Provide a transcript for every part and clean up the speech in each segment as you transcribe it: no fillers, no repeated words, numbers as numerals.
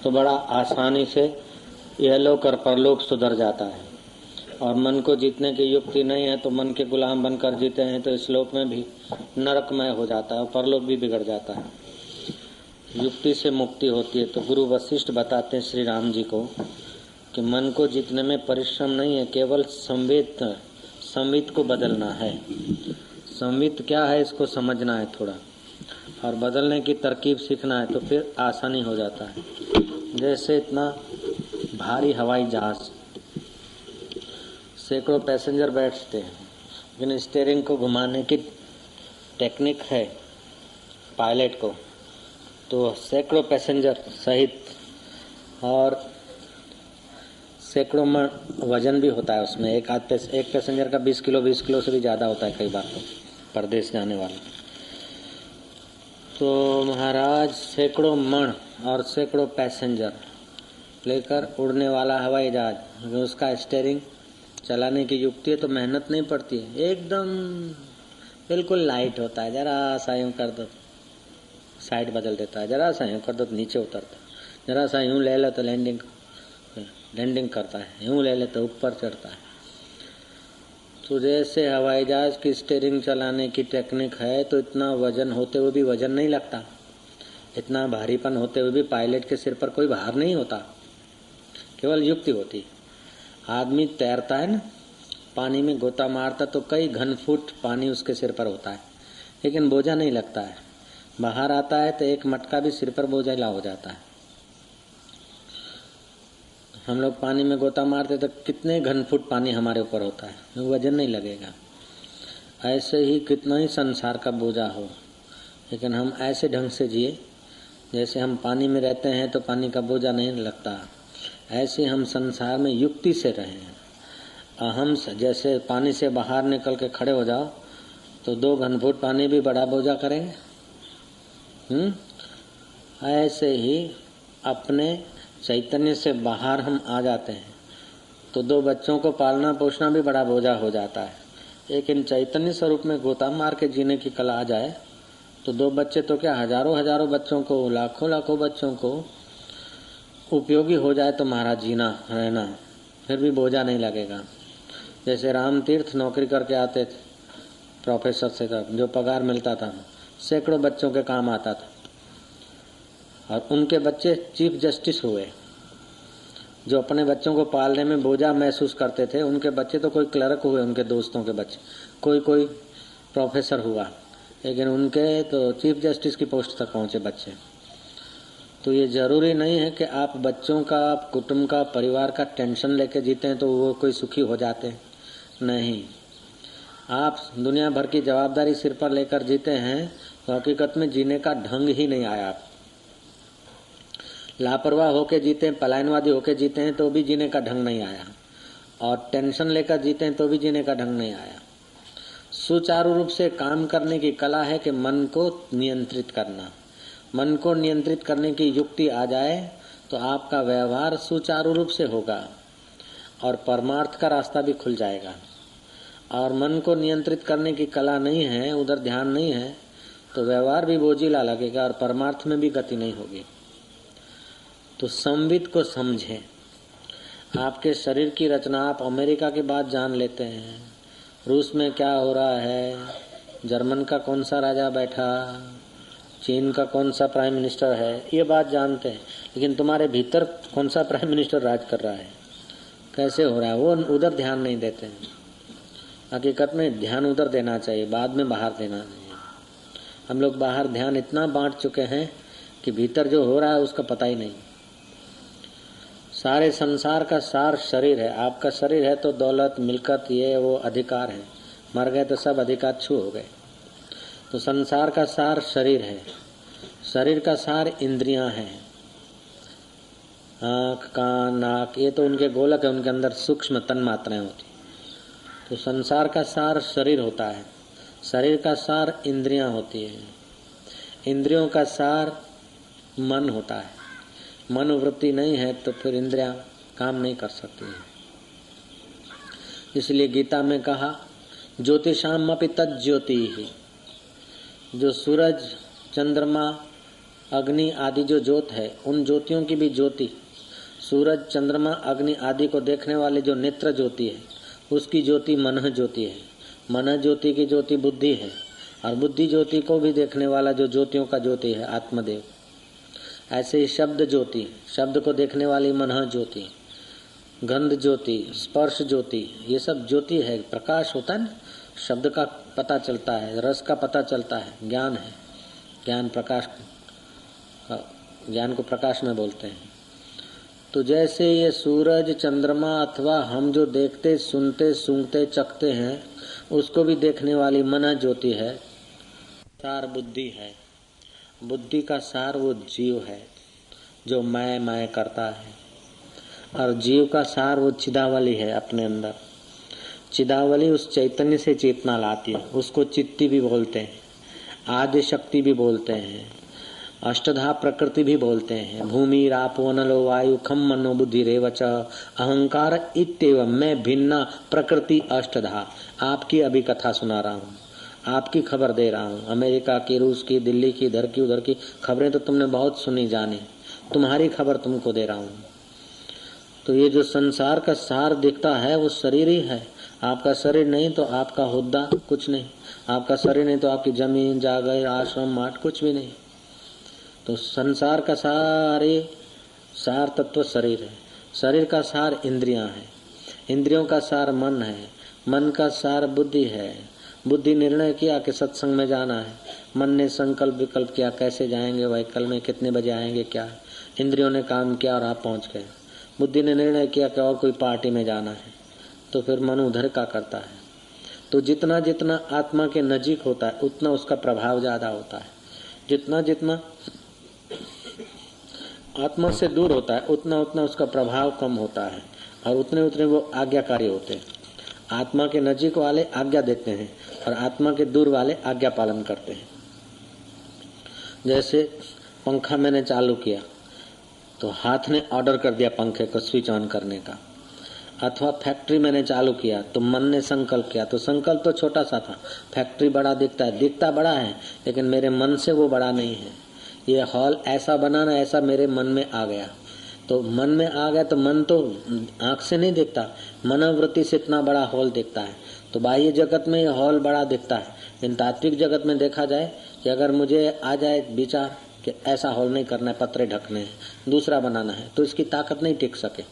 तो बड़ा आसानी से यह लोक और परलोक सुधर जाता है। और मन को जीतने की युक्ति नहीं है तो मन के गुलाम बनकर जीते हैं तो इस लोक में भी नरकमय हो जाता है और परलोक भी बिगड़ जाता है। युक्ति से मुक्ति होती है। तो गुरु वशिष्ठ बताते हैं श्री राम जी को कि मन को जीतने में परिश्रम नहीं है, केवल संवित को बदलना है। संवित क्या है इसको समझना है थोड़ा, और बदलने की तरकीब सीखना है तो फिर आसानी हो जाता है। जैसे इतना भारी हवाई जहाज, सैकड़ों पैसेंजर बैठते हैं, लेकिन स्टीयरिंग को घुमाने की टेक्निक है पायलट को, तो सैकड़ों पैसेंजर सहित और सैकड़ों में वजन भी होता है उसमें। एक पैसेंजर का 20 किलो से भी ज़्यादा होता है कई बार तो, परदेश जाने वाला। तो महाराज सैकड़ों मण और सैकड़ों पैसेंजर लेकर उड़ने वाला हवाई जहाज, उसका स्टीयरिंग चलाने की युक्ति है तो मेहनत नहीं पड़ती है, एकदम बिल्कुल लाइट होता है। जरा सा यूँ कर दो साइड बदल देता है, जरा सा यूँ कर दो तो नीचे उतरता है, जरा सा यूँ ले लो तो लैंडिंग करता है, यूँ ले ले तो ऊपर चढ़ता है। तो जैसे हवाई जहाज की स्टीयरिंग चलाने की टेक्निक है, तो इतना वजन होते हुए भी वजन नहीं लगता, इतना भारीपन होते हुए भी पायलट के सिर पर कोई भार नहीं होता, केवल युक्ति होती। आदमी तैरता है ना, पानी में गोता मारता तो कई घन फुट पानी उसके सिर पर होता है, लेकिन बोझा नहीं लगता है। बाहर आता है तो एक मटका भी सिर पर बोझिला हो जाता है। हम लोग पानी में गोता मारते तो कितने घन फुट पानी हमारे ऊपर होता है, वजन नहीं लगेगा। ऐसे ही कितना ही संसार का बोझा हो, लेकिन हम ऐसे ढंग से जिए जैसे हम पानी में रहते हैं तो पानी का बोझा नहीं लगता। ऐसे हम संसार में युक्ति से रहें। हम जैसे पानी से बाहर निकल के खड़े हो जाओ तो 2 घन फुट पानी भी बड़ा बोझा करेंगे। ऐसे ही अपने चैतन्य से बाहर हम आ जाते हैं तो 2 बच्चों को पालना पोषना भी बड़ा बोझा हो जाता है। लेकिन चैतन्य स्वरूप में गोता मार के जीने की कला आ जाए तो 2 बच्चे तो क्या, हजारों बच्चों को, लाखों बच्चों को उपयोगी हो जाए तो महाराज जीना रहना फिर भी बोझा नहीं लगेगा। जैसे राम तीर्थ नौकरी करके आते थे प्रोफेसर से, जो पगार मिलता था सैकड़ों बच्चों के काम आता था, और उनके बच्चे चीफ जस्टिस हुए। जो अपने बच्चों को पालने में बोझा महसूस करते थे, उनके बच्चे तो कोई क्लर्क हुए, उनके दोस्तों के बच्चे, कोई प्रोफेसर हुआ, लेकिन उनके तो चीफ जस्टिस की पोस्ट तक पहुंचे बच्चे। तो ये जरूरी नहीं है कि आप बच्चों का, आप कुटुंब का, परिवार का टेंशन लेके जीते हैं तो वो कोई सुखी हो जाते हैं, नहीं। आप दुनिया भर की जवाबदारी सिर पर लेकर जीते हैं तो हकीकत में जीने का ढंग ही नहीं आया। आप लापरवाह होके जीते हैं, पलायनवादी होके जीते हैं तो भी जीने का ढंग नहीं आया, और टेंशन लेकर जीते हैं तो भी जीने का ढंग नहीं आया। सुचारू रूप से काम करने की कला है कि मन को नियंत्रित करना। मन को नियंत्रित करने की युक्ति आ जाए तो आपका व्यवहार सुचारू रूप से होगा और परमार्थ का रास्ता भी खुल जाएगा। और मन को नियंत्रित करने की कला नहीं है, उधर ध्यान नहीं है, तो व्यवहार भी बोझिला लगेगा और परमार्थ में भी गति नहीं होगी। तो संवित को समझें। आपके शरीर की रचना आप अमेरिका की बात जान लेते हैं, रूस में क्या हो रहा है, जर्मन का कौन सा राजा बैठा, चीन का कौन सा प्राइम मिनिस्टर है, ये बात जानते हैं, लेकिन तुम्हारे भीतर कौन सा प्राइम मिनिस्टर राज कर रहा है, कैसे हो रहा है, वो उधर ध्यान नहीं देते हैं। हकीकत में ध्यान उधर देना चाहिए, बाद में बाहर देना चाहिए। हम लोग बाहर ध्यान इतना बांट चुके हैं कि भीतर जो हो रहा है उसका पता ही नहीं। सारे संसार का सार शरीर है। आपका शरीर है तो दौलत, मिल्कत, ये वो अधिकार है, मर गए तो सब अधिकार छू हो गए। तो संसार का सार शरीर है, शरीर का सार इंद्रियां हैं, आँख, कान, नाक, ये तो उनके गोलक है, उनके अंदर सूक्ष्म तन्मात्राएं होती। तो संसार का सार शरीर होता है, शरीर का सार इंद्रियां होती है, इंद्रियों का सार मन होता है। मनोवृत्ति नहीं है तो फिर इंद्रियां काम नहीं कर सकती है। इसलिए गीता में कहा ज्योतिषाम अपि तज्ज्योति ही, जो सूरज, चंद्रमा, अग्नि आदि जो ज्योत है, उन ज्योतियों की भी ज्योति, सूरज चंद्रमा अग्नि आदि को देखने वाले जो नेत्र ज्योति है, उसकी ज्योति मन ज्योति है। मन ज्योति की ज्योति बुद्धि है, और बुद्धि ज्योति को भी देखने वाला जो ज्योतियों का ज्योति है आत्मदेव। ऐसे ही शब्द ज्योति, शब्द को देखने वाली मन ज्योति, गंध ज्योति, स्पर्श ज्योति, ये सब ज्योति है। प्रकाश होता है ना, शब्द का पता चलता है, रस का पता चलता है, ज्ञान है, ज्ञान प्रकाश, ज्ञान को प्रकाश में बोलते हैं। तो जैसे ये सूरज चंद्रमा अथवा हम जो देखते सुनते सूंघते चखते हैं, उसको भी देखने वाली मन ज्योति है। सार बुद्धि है, बुद्धि का सार वो जीव है जो मैं करता है, और जीव का सार वो चिदावली है अपने अंदर। चिदावली उस चैतन्य से चेतना लाती है, उसको चित्ती भी बोलते हैं, आदि शक्ति भी बोलते हैं, अष्टधा प्रकृति भी बोलते हैं। भूमि रापो नलो वायु खम मनो बुद्धि रेवच अहंकार इत्येव मैं भिन्ना प्रकृति अष्टधा। आपकी अभी कथा सुना रहा हूँ, आपकी खबर दे रहा हूँ। अमेरिका की, रूस की, दिल्ली की, इधर की उधर की खबरें तो तुमने बहुत सुनी जानी, तुम्हारी खबर तुमको दे रहा हूँ। तो ये जो संसार का सार दिखता है वो शरीर ही है। आपका शरीर नहीं तो आपका हुद्दा कुछ नहीं, आपका शरीर नहीं तो आपकी जमीन जागीर आश्रम माट कुछ भी नहीं। तो संसार का सार तत्व शरीर है, शरीर का सार इंद्रियां है, इंद्रियों का सार मन है, मन का सार बुद्धि है। बुद्धि निर्णय किया कि सत्संग में जाना है, मन ने संकल्प विकल्प किया कैसे जाएंगे, व्हीकल में कितने बजे आएंगे, क्या है। इंद्रियों ने काम किया और आप पहुंच गए। बुद्धि ने निर्णय किया कि और कोई पार्टी में जाना है, तो फिर मन उधर का करता है। तो जितना जितना आत्मा के नजीक होता है उतना उसका प्रभाव ज्यादा होता है, जितना जितना आत्मा से दूर होता है उतना उतना उसका प्रभाव कम होता है, और उतने उतने वो आज्ञाकारी होते हैं। आत्मा के नजीक वाले आज्ञा देते हैं और आत्मा के दूर वाले आज्ञा पालन करते हैं। जैसे पंखा मैंने चालू किया तो हाथ ने ऑर्डर कर दिया पंखे को स्विच ऑन करने का, अथवा फैक्ट्री मैंने चालू किया तो मन ने संकल्प किया, तो संकल्प तो छोटा सा था, फैक्ट्री बड़ा दिखता है, दिखता बड़ा है, लेकिन मेरे मन से वो बड़ा नहीं है। ये हॉल ऐसा बनाना, ऐसा मेरे मन में आ गया, तो मन में आ गया तो मन तो आंख से नहीं दिखता, मनोवृत्ति से इतना बड़ा हॉल दिखता है। तो बाह्य जगत में ये हॉल बड़ा दिखता है, लेकिन तात्विक जगत में देखा जाए कि अगर मुझे आ जाए विचार कि ऐसा हॉल नहीं करना है, पत्रे ढकने हैं, दूसरा बनाना है, तो इसकी ताकत नहीं टिक सके।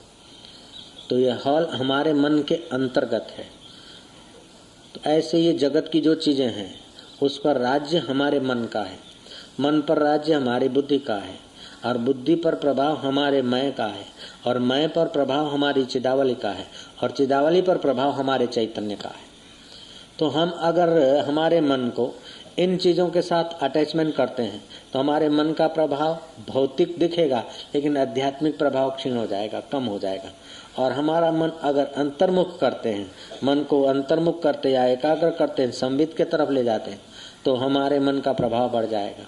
तो ये हॉल हमारे मन के अंतर्गत है। तो ऐसे ये जगत की जो चीजें हैं उस पर राज्य हमारे मन का है, मन पर राज्य हमारी बुद्धि का है, और बुद्धि पर प्रभाव हमारे मैं का है, और मैं पर प्रभाव हमारी चिदावली का है, और चिदावली पर प्रभाव हमारे चैतन्य का है। तो हम अगर हमारे मन को इन चीजों के साथ अटैचमेंट करते हैं तो हमारे मन का प्रभाव भौतिक दिखेगा, लेकिन आध्यात्मिक प्रभाव क्षीण हो जाएगा, कम हो जाएगा। और हमारा मन अगर अंतर्मुख करते हैं, मन को अंतर्मुख करते या एकाग्र करते हैं, संवित के तरफ ले जाते हैं, तो हमारे मन का प्रभाव बढ़ जाएगा।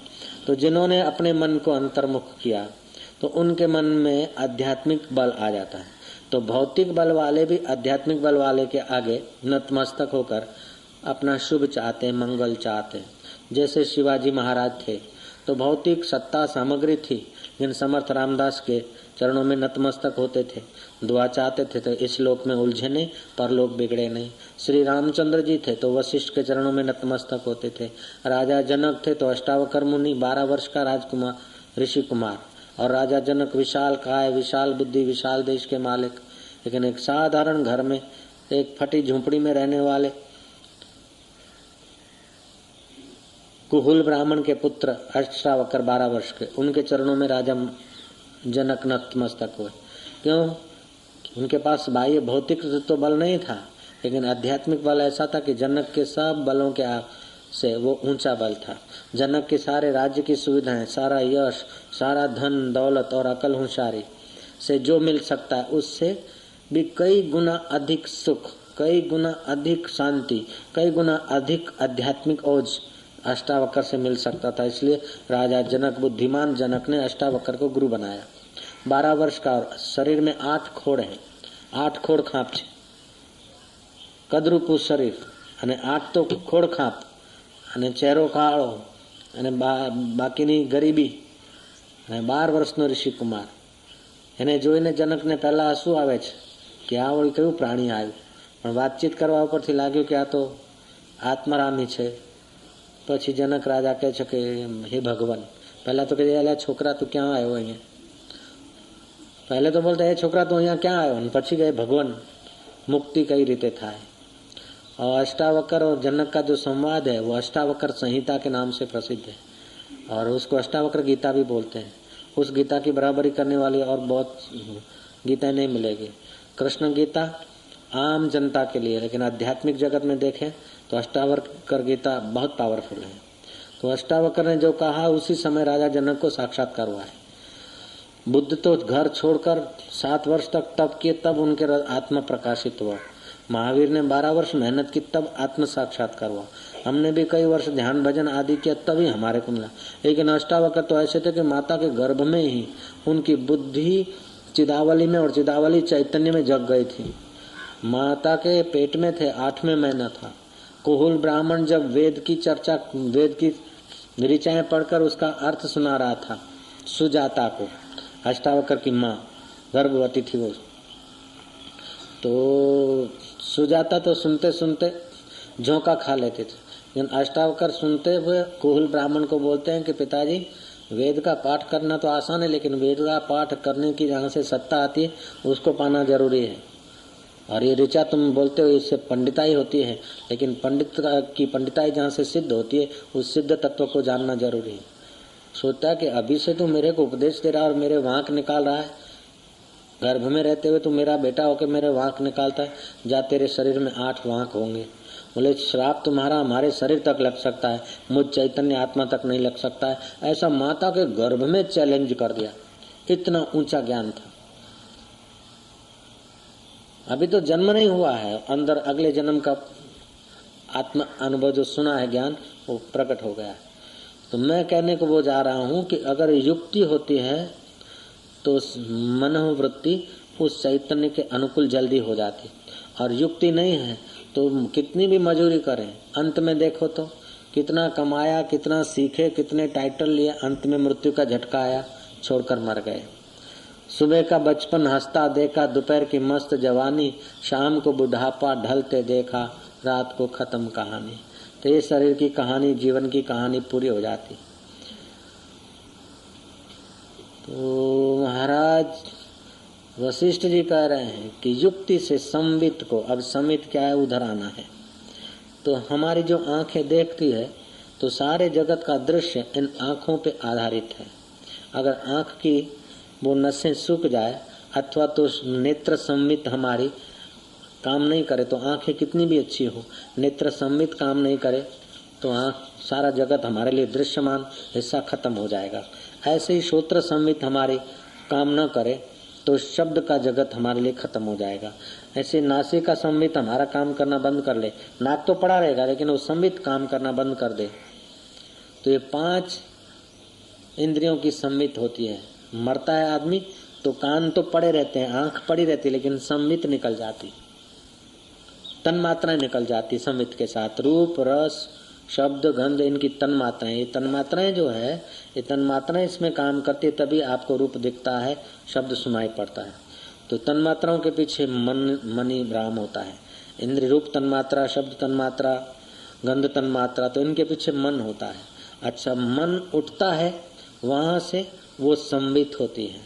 तो जिन्होंने अपने मन को अंतर्मुख किया तो उनके मन में आध्यात्मिक बल आ जाता है। तो भौतिक बल वाले भी आध्यात्मिक बल वाले के आगे नतमस्तक होकर अपना शुभ चाहते हैं, मंगल चाहते हैं। जैसे शिवाजी महाराज थे तो भौतिक सत्ता सामग्री थी, लेकिन समर्थ रामदास के चरणों में नतमस्तक होते थे, दुआ चाहते थे तो इस लोक में उलझे नहीं, परलोक बिगड़े नहीं। श्री रामचंद्र जी थे तो वशिष्ठ के चरणों में नतमस्तक होते थे। राजा जनक थे तो अष्टावकर मुनि, 12 वर्ष का राजकुमार ऋषि कुमार, और राजा जनक विशाल काय, विशाल बुद्धि, विशाल देश के मालिक, लेकिन एक साधारण घर में एक फटी झोपड़ी में रहने वाले कुहुल ब्राह्मण के पुत्र अष्टावकर 12 वर्ष के, उनके चरणों में राजा जनक नतमस्तक हुए। क्यों? उनके पास बाह्य भौतिक तो बल नहीं था, लेकिन आध्यात्मिक बल ऐसा था कि जनक के सब बलों के से वो ऊंचा बल था। जनक के सारे राज्य की सुविधाएं, सारा यश, सारा धन दौलत और अकल होशियारी से जो मिल सकता है उससे भी कई गुना अधिक सुख, कई गुना अधिक शांति, कई गुना अधिक आध्यात्मिक ओज अष्टावक्र से मिल सकता था। इसलिए राजा जनक, बुद्धिमान जनक ने अष्टावक्र को गुरु बनाया। 12 वर्ष का, शरीर में 8 खोड़ है, 8 खोड़ खाप छे, કદરૂપું શરીર અને 8 તો ખોડ ખાપ અને ચહેરો કાળો અને બાકીની ગરીબી અને 12 વર્ષનો ઋષિ કુમાર, એને જોઈને જનકને પહેલા આંસુ આવે છે કે આ વળી કયું પ્રાણી આવ્યું, પણ વાતચીત કરવા ઉપરથી લાગ્યું કે આ તો આત્મારામી છે. પછી જનક રાજા કહે છે કે હે ભગવાન, પહેલા તો કહે છોકરા તું ક્યાં આવ્યો અહીંયા, पहले तो बोलते छोकरा तो यहाँ क्या आयो, પછી गए भगवान मुक्ति कई रीते था। और अष्टावक्र और जनक का जो संवाद है वो अष्टावक्र संहिता के नाम से प्रसिद्ध है और उसको अष्टावक्र गीता भी बोलते हैं। उस गीता की बराबरी करने वाली और बहुत गीता नहीं मिलेगी। कृष्ण गीता आम जनता के लिए, लेकिन आध्यात्मिक जगत में देखें तो अष्टावक्र गीता बहुत पावरफुल है। तो अष्टावक्र ने जो कहा उसी समय राजा जनक को साक्षात्कार हुआ है। बुद्ध तो घर छोड़कर 7 वर्ष तक तप किए, तब उनके आत्मा प्रकाशित हुआ। महावीर ने 12 वर्ष मेहनत की, तब आत्म साक्षात्कार हुआ। हमने भी कई वर्ष ध्यान भजन आदि किया, तभी हमारे को मिला। लेकिन अष्टावक्र तो ऐसे थे कि माता के गर्भ में ही उनकी बुद्धि चिदावली में और चिदावली चैतन्य में जग गई थी। माता के पेट में थे, 8वें महीना था। कुहुल ब्राह्मण जब वेद की चर्चा, वेद की ऋचाएं पढ़कर उसका अर्थ सुना रहा था सुजाता को, अष्टावक्र की माँ गर्भवती थी वो, तो सुजाता तो सुनते सुनते झोंका खा लेते थे। लेकिन अष्टावक्र सुनते हुए कुहुल ब्राह्मण को बोलते हैं कि पिताजी, वेद का पाठ करना तो आसान है, लेकिन वेद का पाठ करने की जहाँ से सत्ता आती है उसको पाना जरूरी है। और ये ऋचा तुम बोलते हो इससे पंडिताई होती है, लेकिन पंडित की पंडिताई जहाँ से सिद्ध होती है उस सिद्ध तत्व को जानना जरूरी है। सोचता है कि अभी से तू मेरे को उपदेश दे रहा और मेरे वांक निकाल रहा है, गर्भ में रहते हुए तू मेरा बेटा होकर मेरे वांक निकालता है, जा तेरे शरीर में 8 वांक होंगे। बोले श्राप तुम्हारा हमारे शरीर तक लग सकता है, मुझ चैतन्य आत्मा तक नहीं लग सकता है। ऐसा माता के गर्भ में चैलेंज कर दिया, इतना ऊंचा ज्ञान था। अभी तो जन्म नहीं हुआ है, अंदर अगले जन्म का आत्मा अनुभव जो सुना है ज्ञान वो प्रकट हो गया है। तो मैं कहने को वो जा रहा हूँ कि अगर युक्ति होती है तो मनोवृत्ति उस चैतन्य के अनुकूल जल्दी हो जाती, और युक्ति नहीं है तो कितनी भी मजूरी करें, अंत में देखो तो कितना कमाया, कितना सीखे, कितने टाइटल लिए, अंत में मृत्यु का झटका आया, छोड़कर मर गए। सुबह का बचपन हंसता देखा, दोपहर की मस्त जवानी, शाम को बुढ़ापा ढलते देखा, रात को खत्म कहानी। तो ये शरीर की कहानी, जीवन की कहानी पूरी हो जाती। तो महाराज वशिष्ठ जी कह रहे हैं कि युक्ति से संवित को, अब संवित क्या है उधर आना है। तो हमारी जो आंखें देखती है तो सारे जगत का दृश्य इन आंखों पे आधारित है। अगर आंख की वो नसें सूख जाए अथवा तो नेत्र संवित हमारी काम नहीं करे, तो आंखें कितनी भी अच्छी हो, नेत्र संवित काम नहीं करे तो आंख, सारा जगत हमारे लिए दृश्यमान हिस्सा खत्म हो जाएगा। ऐसे ही श्रोत्र संवित हमारी काम न करे तो शब्द का जगत हमारे लिए खत्म हो जाएगा। ऐसे नासिका संवित हमारा काम करना बंद कर ले, नाक तो पड़ा रहेगा लेकिन वो संवित काम करना बंद कर दे तो ये 5 इंद्रियों की संवित होती है। मरता है आदमी तो कान तो पड़े रहते हैं, आंख पड़ी रहती, लेकिन संवित निकल जाती, तन मात्राएं निकल जाती संवित के साथ। रूप, रस, शब्द, गंध, इनकी तन मात्राएं, ये तन मात्राएं जो है, ये तन मात्राएं इसमें काम करती है, तभी आपको रूप दिखता है, शब्द सुनाई पड़ता है। तो तन मात्राओं के पीछे मनी राम होता है। इंद्र रूप तन मात्रा, शब्द तन मात्रा, गंध तन मात्रा, तो इनके पीछे मन होता है। अच्छा, मन उठता है वहां से वो संवित होती है।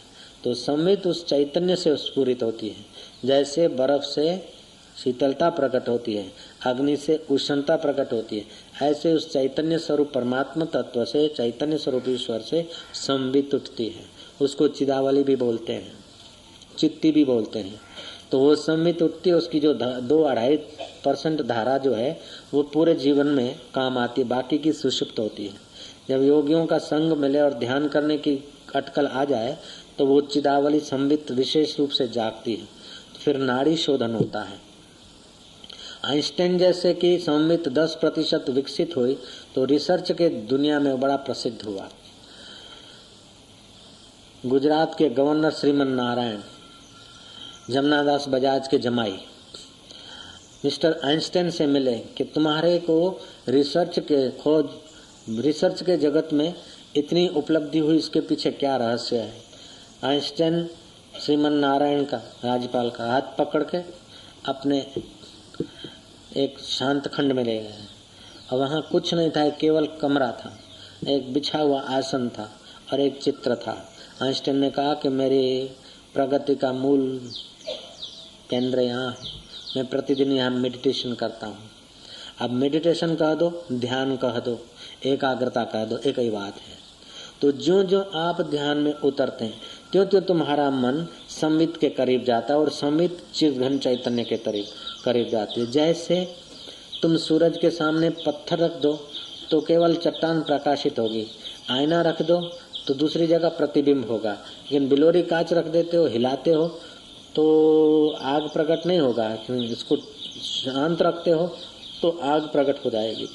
तो संवित उस चैतन्य से स्फुरित होती है। जैसे बर्फ से शीतलता प्रकट होती है, अग्नि से उष्णता प्रकट होती है, ऐसे उस चैतन्य स्वरूप परमात्मा तत्व से, चैतन्य स्वरूप ईश्वर से संवित उठती है। उसको चिदावली भी बोलते हैं, चित्ती भी बोलते हैं। तो वो संवित उठती है, उसकी जो 2-2.5% धारा जो है वो पूरे जीवन में काम आती है, बाकी की सुषुप्त होती है। जब योगियों का संग मिले और ध्यान करने की अटकल आ जाए तो वो चिदावली संवित विशेष रूप से जागती है, फिर नाड़ी शोधन होता है। आइंस्टाइन जैसे कि संवित 10% विकसित हुई तो रिसर्च के दुनिया में बड़ा प्रसिद्ध हुआ। गुजरात के गवर्नर श्रीमन नारायण, जमनादास बजाज के जमाई, मिस्टर आइंस्टाइन से मिले कि तुम्हारे को रिसर्च के जगत में इतनी उपलब्धि हुई, इसके पीछे क्या रहस्य है। आइंस्टाइन श्रीमन नारायण का, राज्यपाल का हाथ पकड़ के अपने एक शांत खंड में ले गए और वहाँ कुछ नहीं था, केवल कमरा था, एक बिछा हुआ आसन था और एक चित्र था। आइंस्टाइन ने कहा कि मेरी प्रगति का मूल केंद्र यहाँ है, मैं प्रतिदिन यहाँ मेडिटेशन करता हूँ। अब मेडिटेशन कह दो, ध्यान कह दो, एकाग्रता कह दो, एक ही बात है। तो जो जो आप ध्यान में उतरते हैं त्यों त्यों तुम्हारा मन संवित के करीब जाता है और संवित चिरघन चैतन्य के करीब जाती है। जैसे तुम सूरज के सामने पत्थर रख दो तो केवल चट्टान प्रकाशित होगी, आईना रख दो तो दूसरी जगह प्रतिबिंब होगा, लेकिन बिलोरी कांच रख देते हो, हिलाते हो तो आग प्रकट नहीं होगा। इसको शांत रखते हो तो आग प्रकट हो जाएगी।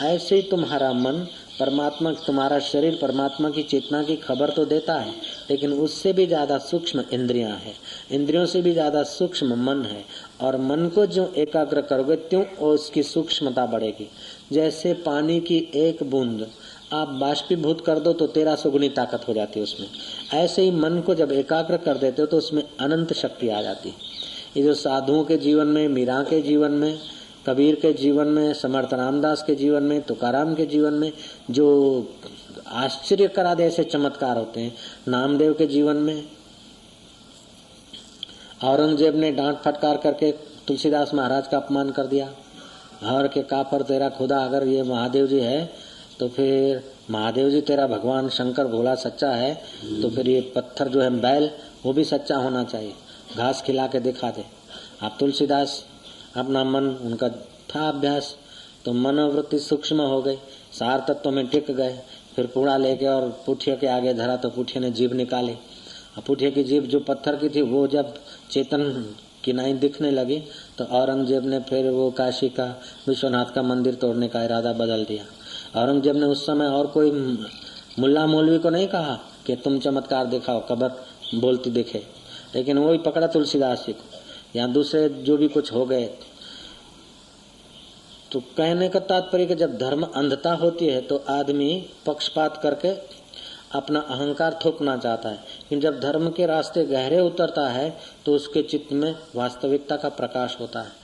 ऐसे ही तुम्हारा मन परमात्मा, तुम्हारा शरीर परमात्मा की चेतना की खबर तो देता है, लेकिन उससे भी ज्यादा सूक्ष्म इंद्रियां हैं, इंद्रियों से भी ज्यादा सूक्ष्म मन है। और मन को जो एकाग्र करोगे त्यों उसकी सूक्ष्मता बढ़ेगी। जैसे पानी की एक बूंद आप बाष्पीभूत कर दो तो 1300 गुनी ताकत हो जाती है उसमें। ऐसे ही मन को जब एकाग्र कर देते हो तो उसमें अनंत शक्ति आ जाती है। ये जो साधुओं के जीवन में, मीरा के जीवन में, कबीर के जीवन में, समर्थ रामदास के जीवन में, तुकाराम के जीवन में जो आश्चर्य करा दे ऐसे चमत्कार होते हैं, नामदेव के जीवन में औरंगजेब ने डांट फटकार करके तुलसीदास महाराज का अपमान कर दिया। हर के काफर तेरा खुदा, अगर ये महादेव जी है तो फिर महादेव जी तेरा भगवान शंकर भोला सच्चा है तो फिर ये पत्थर जो है बैल वो भी सच्चा होना चाहिए, घास खिला के दिखा दे। आप तुलसीदास अपना मन, उनका था अभ्यास तो मनोवृत्ति सूक्ष्म हो गई, सार तत्व में टिक गए। फिर पूड़ा लेके और पुठिया के आगे धरा तो पुठिया ने जीभ निकाली। पुठिया की जीभ जो पत्थर की थी वो जब चेतन की नाई दिखने लगी तो औरंगजेब ने फिर वो काशी का विश्वनाथ का मंदिर तोड़ने का इरादा बदल दिया। औरंगजेब ने उस समय और कोई मुल्ला मौलवी को नहीं कहा कि तुम चमत्कार दिखाओ, कबर बोलती दिखे, लेकिन वही पकड़ा तुलसीदास जी को या दूसरे जो भी कुछ हो गए। तो कहने का तात्पर्य कि जब धर्म अंधता होती है तो आदमी पक्षपात करके अपना अहंकार थोपना चाहता है, लेकिन जब धर्म के रास्ते गहरे उतरता है तो उसके चित्त में वास्तविकता का प्रकाश होता है।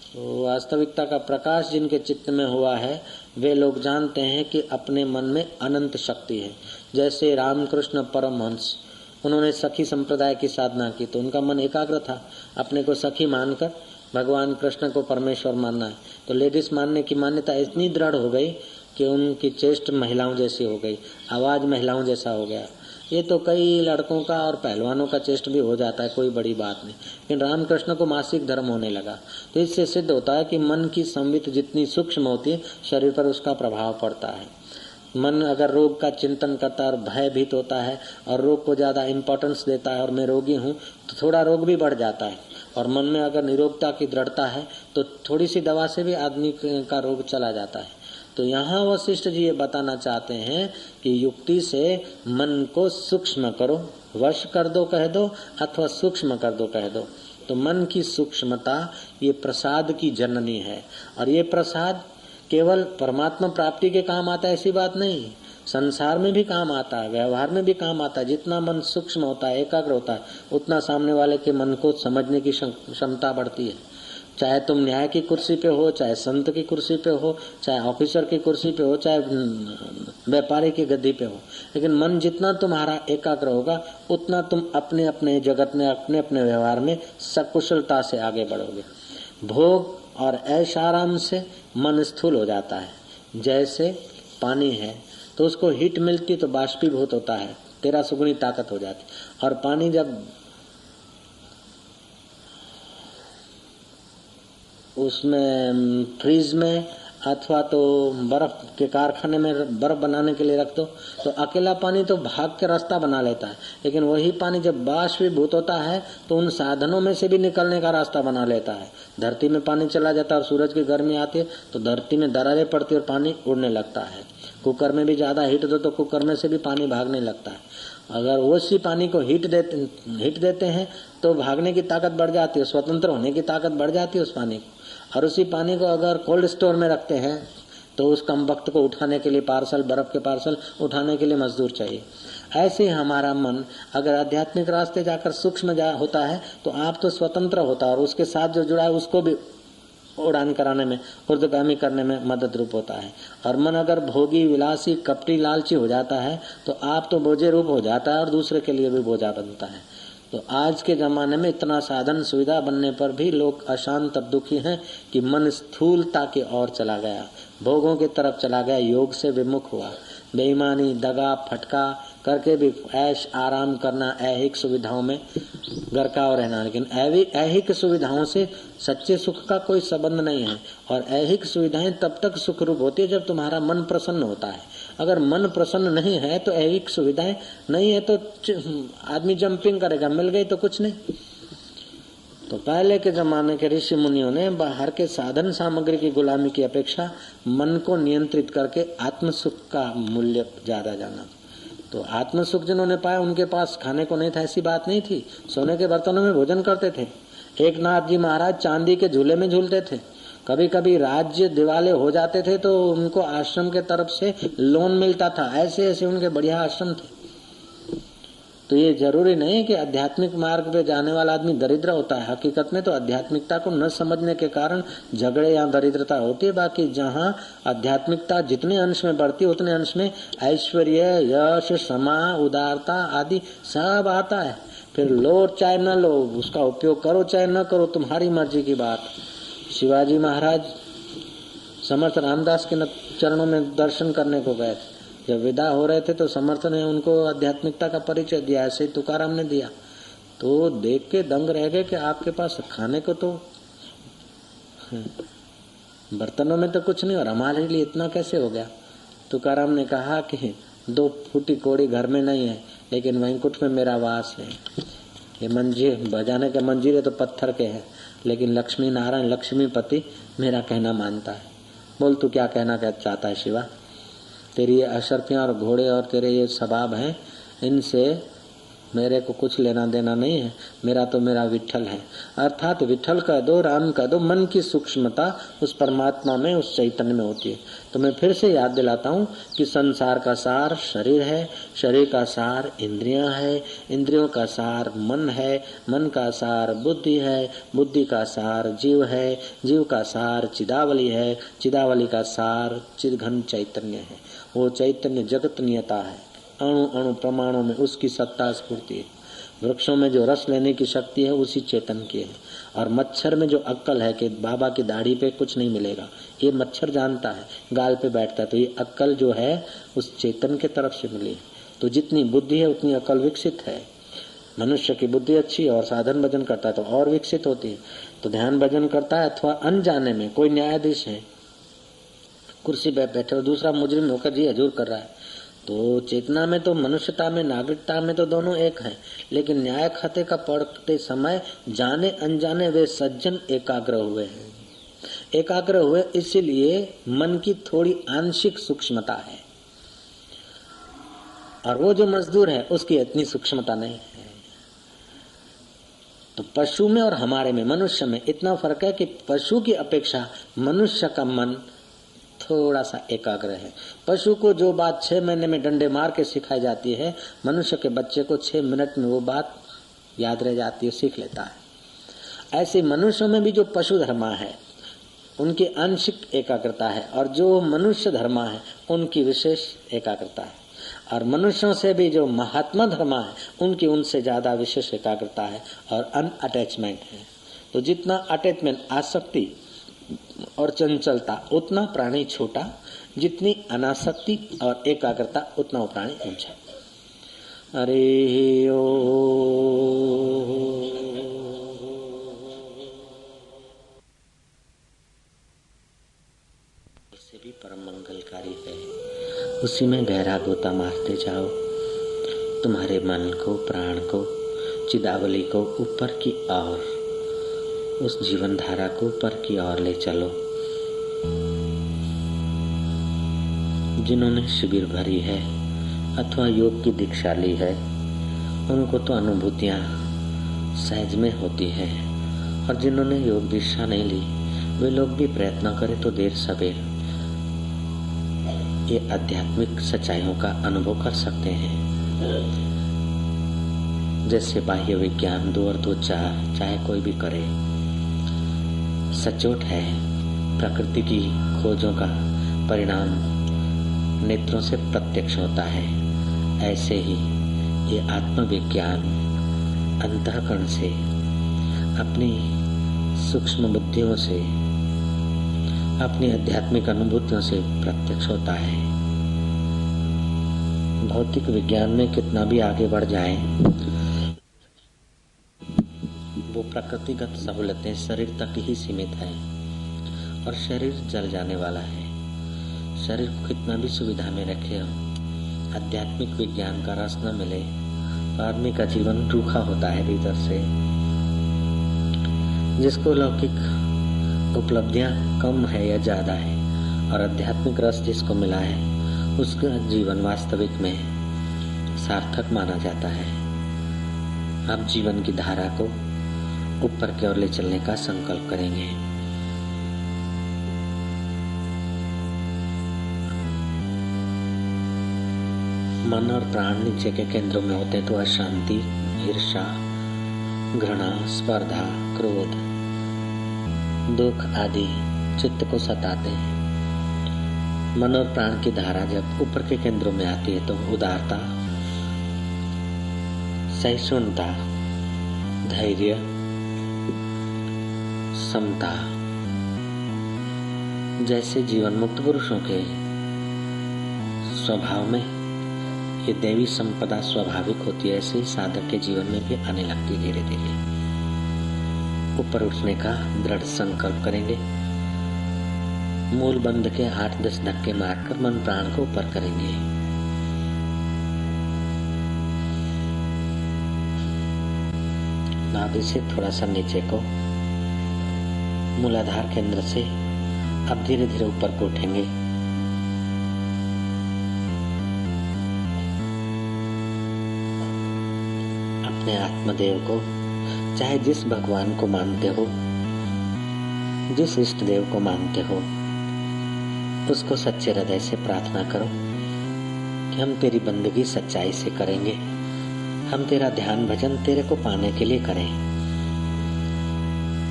तो वास्तविकता का प्रकाश जिनके चित्त में हुआ है वे लोग जानते हैं कि अपने मन में अनंत शक्ति है। जैसे रामकृष्ण परमहंस, उन्होंने सखी संप्रदाय की साधना की तो उनका मन एकाग्र था, अपने को सखी मानकर भगवान कृष्ण को परमेश्वर मानना है। तो लेडीज मानने की मान्यता इतनी दृढ़ हो गई कि उनकी चेस्ट महिलाओं जैसी हो गई, आवाज महिलाओं जैसा हो गया। ये तो कई लड़कों का और पहलवानों का चेस्ट भी हो जाता है, कोई बड़ी बात नहीं, लेकिन रामकृष्ण को मासिक धर्म होने लगा। तो इससे सिद्ध होता है कि मन की संवित जितनी सूक्ष्म होती है शरीर पर उसका प्रभाव पड़ता है। मन अगर रोग का चिंतन करता है और भयभीत होता है और रोग को ज्यादा इम्पोर्टेंस देता है और मैं रोगी हूँ तो थोड़ा रोग भी बढ़ जाता है। और मन में अगर निरोगता की दृढ़ता है तो थोड़ी सी दवा से भी आदमी का रोग चला जाता है। तो यहाँ वशिष्ठ जी ये बताना चाहते हैं कि युक्ति से मन को सूक्ष्म करो, वश कर दो कह दो अथवा सूक्ष्म कर दो कह दो। तो मन की सूक्ष्मता ये प्रसाद की जननी है और ये प्रसाद केवल परमात्मा प्राप्ति के काम आता है ऐसी बात नहीं, संसार में भी काम आता है, व्यवहार में भी काम आता है। जितना मन सूक्ष्म होता है, एकाग्र होता है, उतना सामने वाले के मन को समझने की क्षमता बढ़ती है। चाहे तुम न्याय की कुर्सी पे हो, चाहे संत की कुर्सी पे हो, चाहे ऑफिसर की कुर्सी पे हो, चाहे व्यापारी की गद्दी पे हो, लेकिन मन जितना तुम्हारा एकाग्र होगा उतना तुम अपने अपने जगत में, अपने अपने व्यवहार में सकुशलता से आगे बढ़ोगे। भोग और ऐश आराम से मन स्थूल हो जाता है। जैसे पानी है तो उसको हीट मिलती तो बाष्पीभूत होता है, 1300 गुनी ताकत हो जाती। और पानी जब उसमें फ्रीज में अथवा तो बर्फ के कारखाने में बर्फ बनाने के लिए रख दो तो अकेला पानी तो भाग के रास्ता बना लेता है, लेकिन वही पानी जब बाष्पीभूत होता है तो उन साधनों में से भी निकलने का रास्ता बना लेता है। धरती में पानी चला जाता है और सूरज की गर्मी आती है तो धरती में दरारें पड़ती और पानी उड़ने लगता है। कुकर में भी ज्यादा हीट दो तो कुकर में से भी पानी भागने लगता है। अगर उसी पानी को हीट देते हैं तो भागने की ताकत बढ़ जाती है, स्वतंत्र होने की ताकत बढ़ जाती है उस पानी को। और उसी पानी को अगर कोल्ड स्टोर में रखते हैं तो उस कम वक्त को उठाने के लिए पार्सल, बर्फ के पार्सल उठाने के लिए मजदूर चाहिए। ऐसे ही हमारा मन अगर आध्यात्मिक रास्ते जाकर सूक्ष्म होता है तो आप तो स्वतंत्र होता है और उसके साथ जो जुड़ा है उसको भी उड़ान कराने में, ऊर्ध्वगामी करने में मदद रूप होता है। और मन अगर भोगी, विलासी, कपटी, लालची हो जाता है तो आप तो बोझे रूप हो जाता है और दूसरे के लिए भी बोझा बनता है। तो आज के जमाने में इतना साधन सुविधा बनने पर भी लोग अशांत और दुखी हैं कि मन स्थूलता की ओर चला गया, भोगों की तरफ चला गया, योग से विमुख हुआ। बेईमानी, दगा, फटका करके भी ऐश आराम करना, ऐहिक सुविधाओं में गरका रहना। लेकिन ऐहिक सुविधाओं से सच्चे सुख का कोई संबंध नहीं है। और ऐहिक सुविधाएं तब तक सुख रूप होती है जब तुम्हारा मन प्रसन्न होता है। अगर मन प्रसन्न नहीं है तो ऐहिक सुविधाएं नहीं है तो आदमी जंपिंग करेगा, मिल गई तो कुछ नहीं। तो पहले के जमाने के ऋषि मुनियों ने बाहर के साधन सामग्री की गुलामी की अपेक्षा मन को नियंत्रित करके आत्म सुख का मूल्य ज्यादा जाना। तो आत्म सुख जिन्होंने पाया उनके पास खाने को नहीं था, ऐसी बात नहीं थी। सोने के बर्तनों में भोजन करते थे। एक नाथ जी महाराज चांदी के झूले में झूलते थे। कभी कभी राज्य दिवाले हो जाते थे तो उनको आश्रम के तरफ से लोन मिलता था। ऐसे ऐसे उनके बढ़िया आश्रम थे। तो ये जरूरी नहीं कि आध्यात्मिक मार्ग पे जाने वाला आदमी दरिद्र होता है। हकीकत में तो आध्यात्मिकता को न समझने के कारण झगड़े या दरिद्रता होती है। बाकी जहाँ आध्यात्मिकता जितने अंश में बढ़ती है उतने अंश में ऐश्वर्य, यश, क्षमा, उदारता आदि सब आता है। फिर लो चाहे न लो, उसका उपयोग करो चाहे न करो, तुम्हारी मर्जी की बात। शिवाजी महाराज समर्थ रामदास के चरणों में दर्शन करने को गए थे। जब विदा हो रहे थे तो समर्थ ने उनको आध्यात्मिकता का परिचय दिया, ऐसे ही तुकाराम ने दिया। तो देख के दंग रह गए कि आपके पास खाने को तो बर्तनों में तो कुछ नहीं और हमारे लिए इतना कैसे हो गया। तुकाराम ने कहा कि 2 फूटी कोड़ी घर में नहीं है लेकिन वैकुंठ में मेरा वास है। ये मंजीर बजाने के मंजीरे तो पत्थर के हैं लेकिन लक्ष्मी नारायण लक्ष्मीपति मेरा कहना मानता है। बोल तू क्या कहना चाहता है शिवा? तेरी ये अशर्फियां और घोड़े और तेरे ये सबाब हैं, इनसे मेरे को कुछ लेना देना नहीं है। मेरा तो मेरा विठल है। अर्थात विठल कह दो, राम कह दो, मन की सूक्ष्मता उस परमात्मा में, उस चैतन्य में होती है। तो मैं फिर से याद दिलाता हूँ कि संसार का सार शरीर है, शरीर का सार इंद्रियां है, इंद्रियों का सार मन है, मन का सार बुद्धि है, बुद्धि का सार जीव है, जीव का सार चिदावली है, चिदावली का सार चिदघन चैतन्य है। वो चैतन्य जगत नियता है। अणु अणु प्रमाणों में उसकी सत्ता स्फूर्ति है। वृक्षों में जो रस लेने की शक्ति है उसी चेतन की है। और मच्छर में जो अक्कल है कि बाबा की दाढ़ी पे कुछ नहीं मिलेगा, ये मच्छर जानता है, गाल पे बैठता है। तो ये अक्कल जो है उस चेतन के तरफ से मिली है। तो जितनी बुद्धि है उतनी अक्ल विकसित है। मनुष्य की बुद्धि अच्छी है और साधन भजन करता है तो और विकसित होती है। तो ध्यान भजन करता है अथवा अनजाने में कोई न्यायाधीश है, कुर्सी पे बैठे और दूसरा मुजरिम होकर जी हजूर कर रहा है, तो चेतना में तो, मनुष्यता में, नागरिकता में तो दोनों एक हैं। लेकिन न्याय खाते का पढ़ते समय जाने अनजाने वे सज्जन एकाग्र हुए हैं। एकाग्र हुए इसीलिए मन की थोड़ी आंशिक सूक्ष्मता है और वो जो मजदूर है उसकी इतनी सूक्ष्मता नहीं है। तो पशु में और हमारे में, मनुष्य में इतना फर्क है कि पशु की अपेक्षा मनुष्य का मन थोड़ा सा एकाग्र है। पशु को जो बात 6 महीने में डंडे मार के सिखाई जाती है, मनुष्य के बच्चे को 6 मिनट में वो बात याद रह जाती है, सीख लेता है। ऐसे मनुष्यों में भी जो पशु धर्मा है उनकी आंशिक एकाग्रता है और जो मनुष्य धर्मा है उनकी विशेष एकाग्रता है। और मनुष्यों से भी जो महात्मा धर्मा है उनकी उनसे ज्यादा विशेष एकाग्रता है और अनअटैचमेंट है। तो जितना अटैचमेंट, आसक्ति और चंचलता उतना प्राणी छोटा, जितनी अनासक्ति और एकाग्रता उतना वो प्राणी ऊंचा। अरे ओ से भी परम मंगलकारी है। उसी में गहरा गोता मारते जाओ। तुम्हारे मन को, प्राण को, चिदावली को ऊपर की ओर, उस जीवन धारा को ऊपर की ओर ले चलो। जिन्होंने शिविर भरी है अथवा योग की दीक्षा ली है उनको तो अनुभूतियां सहज में होती है, और जिन्होंने योग दीक्षा नहीं ली वे लोग भी प्रयत्न करें तो देर सवेर ये आध्यात्मिक सच्चाइयों का अनुभव कर सकते हैं। जैसे बाह्य विज्ञान 2 और 2 4 चाहे कोई भी करे, सचोट है। प्रकृति की खोजों का परिणाम नेत्रों से प्रत्यक्ष होता है। ऐसे ही ये आत्मविज्ञान अंतःकरण से, अपनी सूक्ष्म बुद्धियों से, अपनी आध्यात्मिक अनुभूतियों से प्रत्यक्ष होता है। भौतिक विज्ञान में कितना भी आगे बढ़ जाए, वो प्रकृतिगत सहूलतें शरीर तक ही सीमित है और शरीर जल जाने वाला है। शरीर को कितना भी सुविधा में रखे हो, आध्यात्मिक विज्ञान का रस न मिले तो आदमी का जीवन रूखा होता है भीतर से। जिसको लौकिक उपलब्धियां कम है या ज्यादा है और आध्यात्मिक रस जिसको मिला है, उसका जीवन वास्तविक में सार्थक माना जाता है। अब जीवन की धारा को ऊपर की ओर ले चलने का संकल्प करेंगे। मन और प्राण नीचे के केंद्रों में होते तो अशांति, ईर्ष्या, घृणा, स्पर्धा, क्रोध, दुख आदि चित्त को सताते हैं। मन और प्राण की धारा जब ऊपर के केंद्रों में आती है तो उदारता, सहिष्णुता, धैर्य, समता जैसे जीवन मुक्त पुरुषों के स्वभाव में ये देवी संपदा स्वाभाविक होती है, ऐसे ही साधक के जीवन में भी आने लगती धीरे धीरे। ऊपर उठने का दृढ़ संकल्प करेंगे। मूल बंध के 8-10 धक्के मारकर मन प्राण को ऊपर करेंगे। नाभि से थोड़ा सा नीचे को, मूलाधार केंद्र से अब धीरे धीरे ऊपर को उठेंगे। अपने आत्मदेव को, चाहे जिस भगवान को मानते हो, जिस इष्ट देव को मानते हो, उसको सच्चे हृदय से प्रार्थना करो कि हम तेरी बंदगी सच्चाई से करेंगे। हम तेरा ध्यान भजन तेरे को पाने के लिए करें।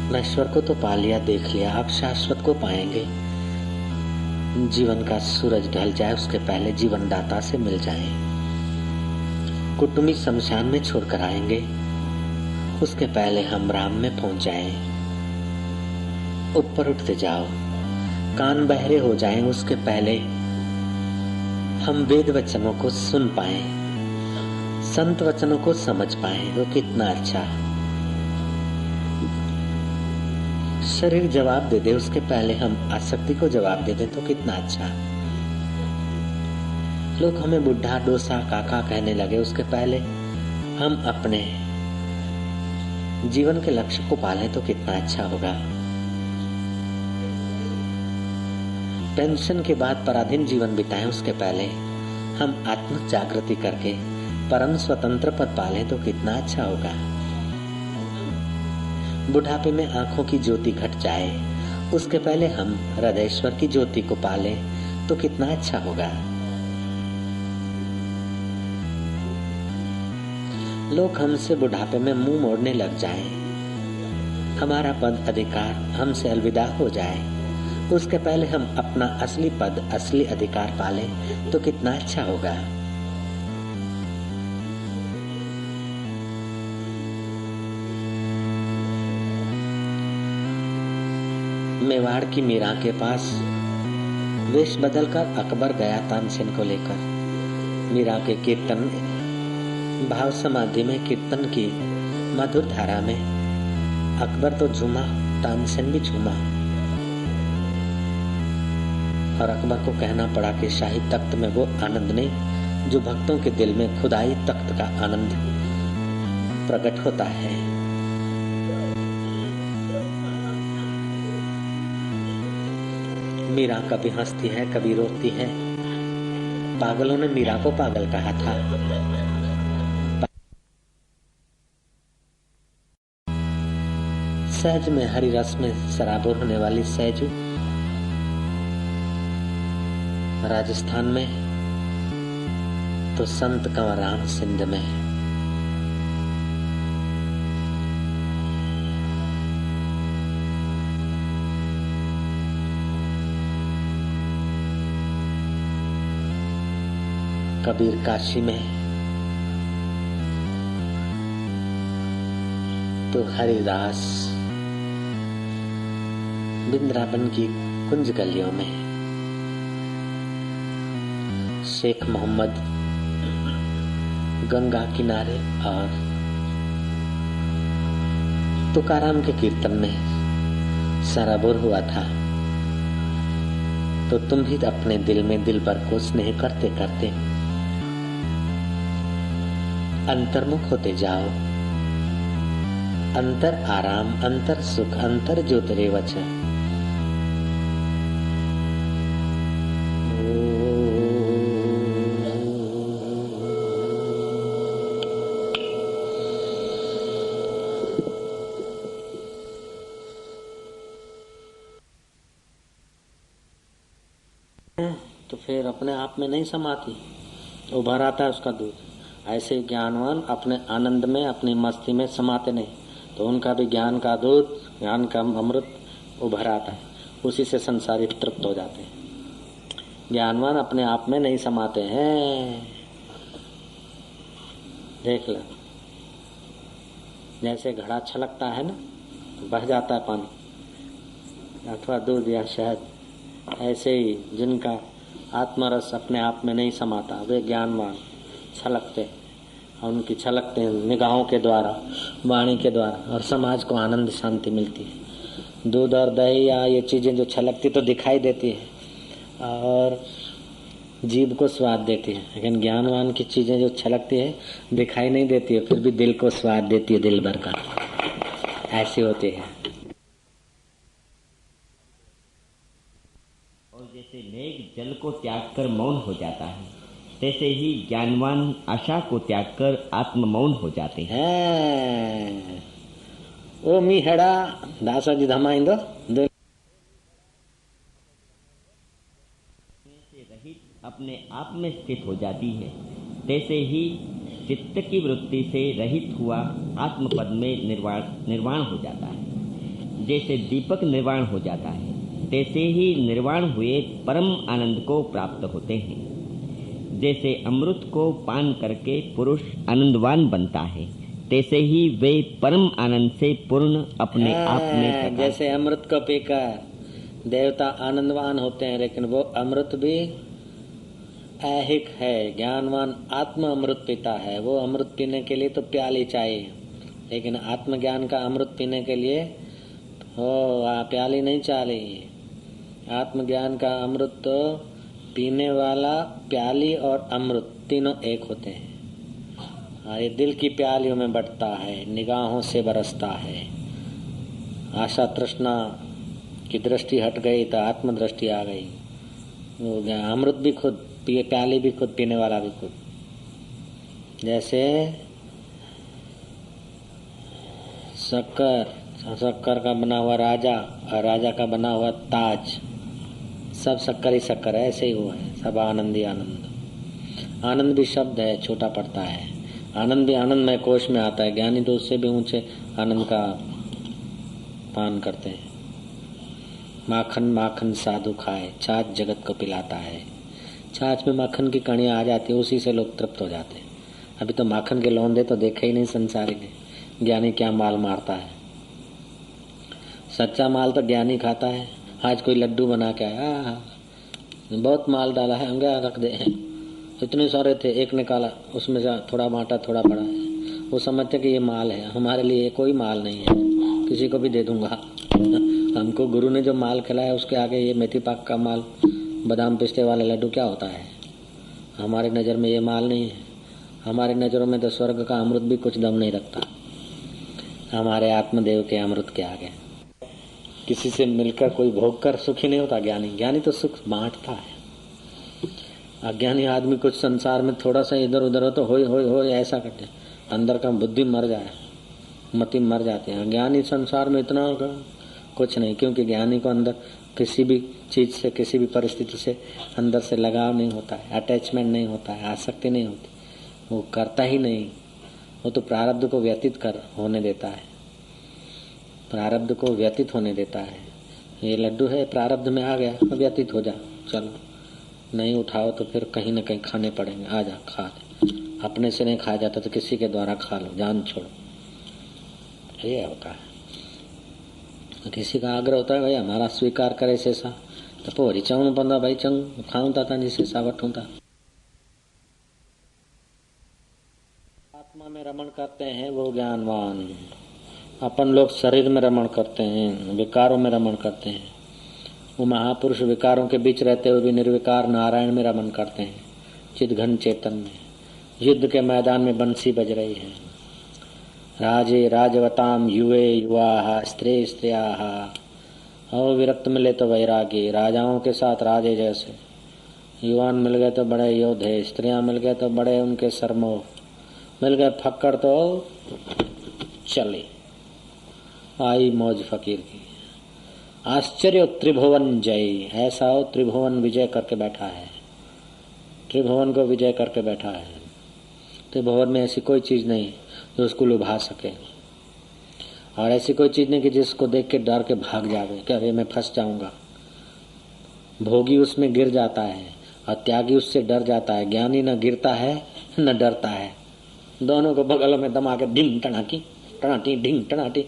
नश्वर को तो पा लिया, देख लिया, अब शाश्वत को पाएंगे। जीवन का सूरज ढल जाए उसके पहले जीवन दाता से मिल जाएं। कुटुंबी शमशान में छोड़कर आएंगे, उसके पहले हम राम में पहुंच जाएं। ऊपर उठते जाओ, कान बहरे हो जाएं, उसके पहले हम वेद वचनों को सुन पाएं, संत वचनों को समझ पाएं। वो कितना अच्छा। शरीर जवाब दे दे, उसके पहले हम आसक्ति को जवाब दे दे तो कितना अच्छा। लोग हमें बुढ़ा, डोसा, काका कहने लगे, उसके पहले हम अपने जीवन के लक्ष्य को पालें तो कितना अच्छा होगा। पेंशन के बाद पराधीन जीवन बिताएं, उसके पहले हम आत्म जागृति करके परम स्वतंत्र पद पालें तो कितना अच्छा होगा। बुढ़ापे में आंखों की ज्योति घट जाए, उसके पहले हम हृदयेश्वर की ज्योति को पालें तो कितना अच्छा होगा। लोग हमसे बुढ़ापे में मुंह मोड़ने लग जाएं, हमारा पद अधिकार हमसे अलविदा हो जाए, उसके पहले हम अपना असली पद, असली अधिकार पालें तो कितना अच्छा होगा। मेवाड़ की मीरा के पास वेश बदलकर अकबर गया तानसेन को लेकर। मीरा के कीर्तन भाव समाधि में, कीर्तन की मधुर धारा में अकबर तो झूमा, तानसेन भी झूमा और अकबर को कहना पड़ा कि शाही तख्त में वो आनंद नहीं जो भक्तों के दिल में खुदाई तख्त का आनंद प्रकट होता है। मीरा कभी हंसती है, कभी रोती है। पागलों ने मीरा को पागल कहा था। सहज में, हरि रस में सराबोर होने वाली सहजू राजस्थान में तो संत कंवराम सिंध में। कबीर काशी में तो हरिदास वृंदावन की कुंज गलियों में, शेख मोहम्मद गंगा किनारे और तुकाराम के कीर्तन में सराबोर हुआ था। तो तुम भी अपने दिल में दिल भर को स्नेह करते करते अंतर्मुख होते जाओ। अंतर आराम, अंतर सुख, अंतर ज्योतिरेवच। तो फिर अपने आप में नहीं समाती, उभर आता है उसका दूध। ऐसे ज्ञानवान अपने आनंद में, अपनी मस्ती में समाते नहीं, तो उनका भी ज्ञान का दूध, ज्ञान का अमृत उभर आता है, उसी से संसारी तृप्त हो जाते हैं। ज्ञानवान अपने आप में नहीं समाते हैं। देख लो, जैसे घड़ा छलकता है ना, तो बह जाता है पानी अथवा दूध या शहद, ऐसे ही जिनका आत्मरस अपने आप में नहीं समाता वे ज्ञानवान छलकते हैं, और उनकी छलकते हैं निगाहों के द्वारा, वाणी के द्वारा, और समाज को आनंद शांति मिलती है। दूध और दही या ये चीजें जो छलकती तो दिखाई देती है और जीभ को स्वाद देती है, लेकिन ज्ञानवान की चीजें जो छलकती है दिखाई नहीं देती है, फिर भी दिल को स्वाद देती है, दिल भर का। ऐसी होती है। और जैसे मेघ जल को त्याग कर मौन हो जाता है, तैसे ही ज्ञानवान आशा को त्याग कर आत्म मौन हो जाते हैं। ओ मीहड़ा दासा जी धमाइंदो रहित अपने आप में स्थित हो जाती है, तैसे ही चित्त की वृत्ति से रहित हुआ आत्मपद में निर्वाण हो जाता है। जैसे दीपक निर्वाण हो जाता है, तैसे ही निर्वाण हुए परम आनंद को प्राप्त होते हैं। जैसे अमृत को पान करके पुरुष आनंदवान बनता है, तैसे ही वे परम आनंद से पूर्ण अपने आप में। जैसे अमृत को पीकर देवता आनंदवान होते हैं, लेकिन वो अमृत भी ऐहिक है। ज्ञानवान आत्म अमृत पीता है। वो अमृत पीने के लिए तो प्याली चाहिए, लेकिन आत्मज्ञान का अमृत पीने के लिए प्याली नहीं चाहिए। आत्मज्ञान का अमृत तो पीने वाला, प्याली और अमृत तीनों एक होते हैं। ये दिल की प्यालियों में बटता है, निगाहों से बरसता है। आशा तृष्णा की दृष्टि हट गई तो आत्म दृष्टि आ गई। वो अमृत भी खुद पिए, प्याली भी खुद, पीने वाला भी खुद। जैसे शक्कर का बना हुआ राजा और राजा का बना हुआ ताज, सब शक्कर ही शक्कर है, ऐसे ही हुआ है। सब आनंद ही आनंद। आनंद भी शब्द है, छोटा पड़ता है। आनंद भी आनंदमय कोश में आता है। ज्ञानी तो उससे भी ऊंचे आनंद का पान करते हैं। माखन माखन साधु खाए, छाछ जगत को पिलाता है। छाछ में माखन की कणियां आ जाती है, उसी से लोग तृप्त हो जाते हैं। अभी तो माखन के लौंदे तो देखे ही नहीं संसारी ने। ज्ञानी क्या माल मारता है। सच्चा माल तो ज्ञानी खाता है। आज कोई लड्डू बना के आया, बहुत माल डाला है, अंगे रख दे। इतने सारे थे, एक निकाला, उसमें से थोड़ा बांटा, थोड़ा पड़ा है। वो समझते कि ये माल है। हमारे लिए कोई माल नहीं है, किसी को भी दे दूंगा। हमको गुरु ने जो माल खिलाया उसके आगे ये मेथी पाक का माल, बादाम पिस्ते वाले लड्डू क्या होता है। हमारे नज़र में ये माल नहीं है। हमारी नज़रों में तो स्वर्ग का अमृत भी कुछ दम नहीं रखता हमारे आत्मदेव के अमृत के आगे। किसी से मिलकर कोई भोग कर सुखी नहीं होता ज्ञानी। ज्ञानी तो सुख बांटता है। अज्ञानी आदमी कुछ संसार में थोड़ा सा इधर उधर हो तो हो ऐसा करते, अंदर का बुद्धि मर जाए, मति मर जाती है। ज्ञानी संसार में इतना कुछ नहीं, क्योंकि ज्ञानी को अंदर किसी भी चीज से, किसी भी परिस्थिति से अंदर से लगाव नहीं होता है, अटैचमेंट नहीं होता है, आसक्ति नहीं होती, वो करता ही नहीं। वो तो प्रारब्ध को व्यतीत कर होने देता है, प्रारब्ध को व्यतीत होने देता है। ये लड्डू है, प्रारब्ध में आ गया, व्यतीत हो जा, चलो नहीं उठाओ तो फिर कहीं न कहीं खाने पड़ेंगे, आ जा खा ले। अपने से नहीं खाया जाता तो किसी के द्वारा खा लो, जान छोड़ो, ये होता है। किसी का आग्रह होता है भाई हमारा स्वीकार करे शेषा, तो पोरी चवणु पंदा भाई चंग खाऊं था जी शेषा वठूं था। आत्मा में रमण करते हैं वो ज्ञानवान। अपन लोग शरीर में रमण करते हैं, विकारों में रमण करते हैं। वो महापुरुष विकारों के बीच रहते हुए भी निर्विकार नारायण में रमण करते हैं, चिदघन चेतन में। युद्ध के मैदान में बंसी बज रही है। राजे राजवताम युवे युवा स्त्रे स्त्रिया और विरक्त मिले तो वैरागी, राजाओं के साथ राजे जैसे। युवान मिल गए तो बड़े योद्धे, स्त्रियां मिल गए तो बड़े उनके सरमोह, मिल गए फक्कड़ तो चले। आई मौज फकीर की। आश्चर्य त्रिभुवन जय, ऐसा हो त्रिभुवन विजय करके बैठा है, त्रिभुवन को विजय करके बैठा है। त्रिभुवन में ऐसी कोई चीज नहीं जो उसको लुभा सके, और ऐसी कोई चीज नहीं कि जिसको देख के डर के भाग जावे कि अरे मैं फंस जाऊंगा। भोगी उसमें गिर जाता है और त्यागी उससे डर जाता है। ज्ञानी न गिरता है न डरता है, दोनों को बगलों में दमा के ढिंग टणाटी टणाटी ढिंग टणाटी।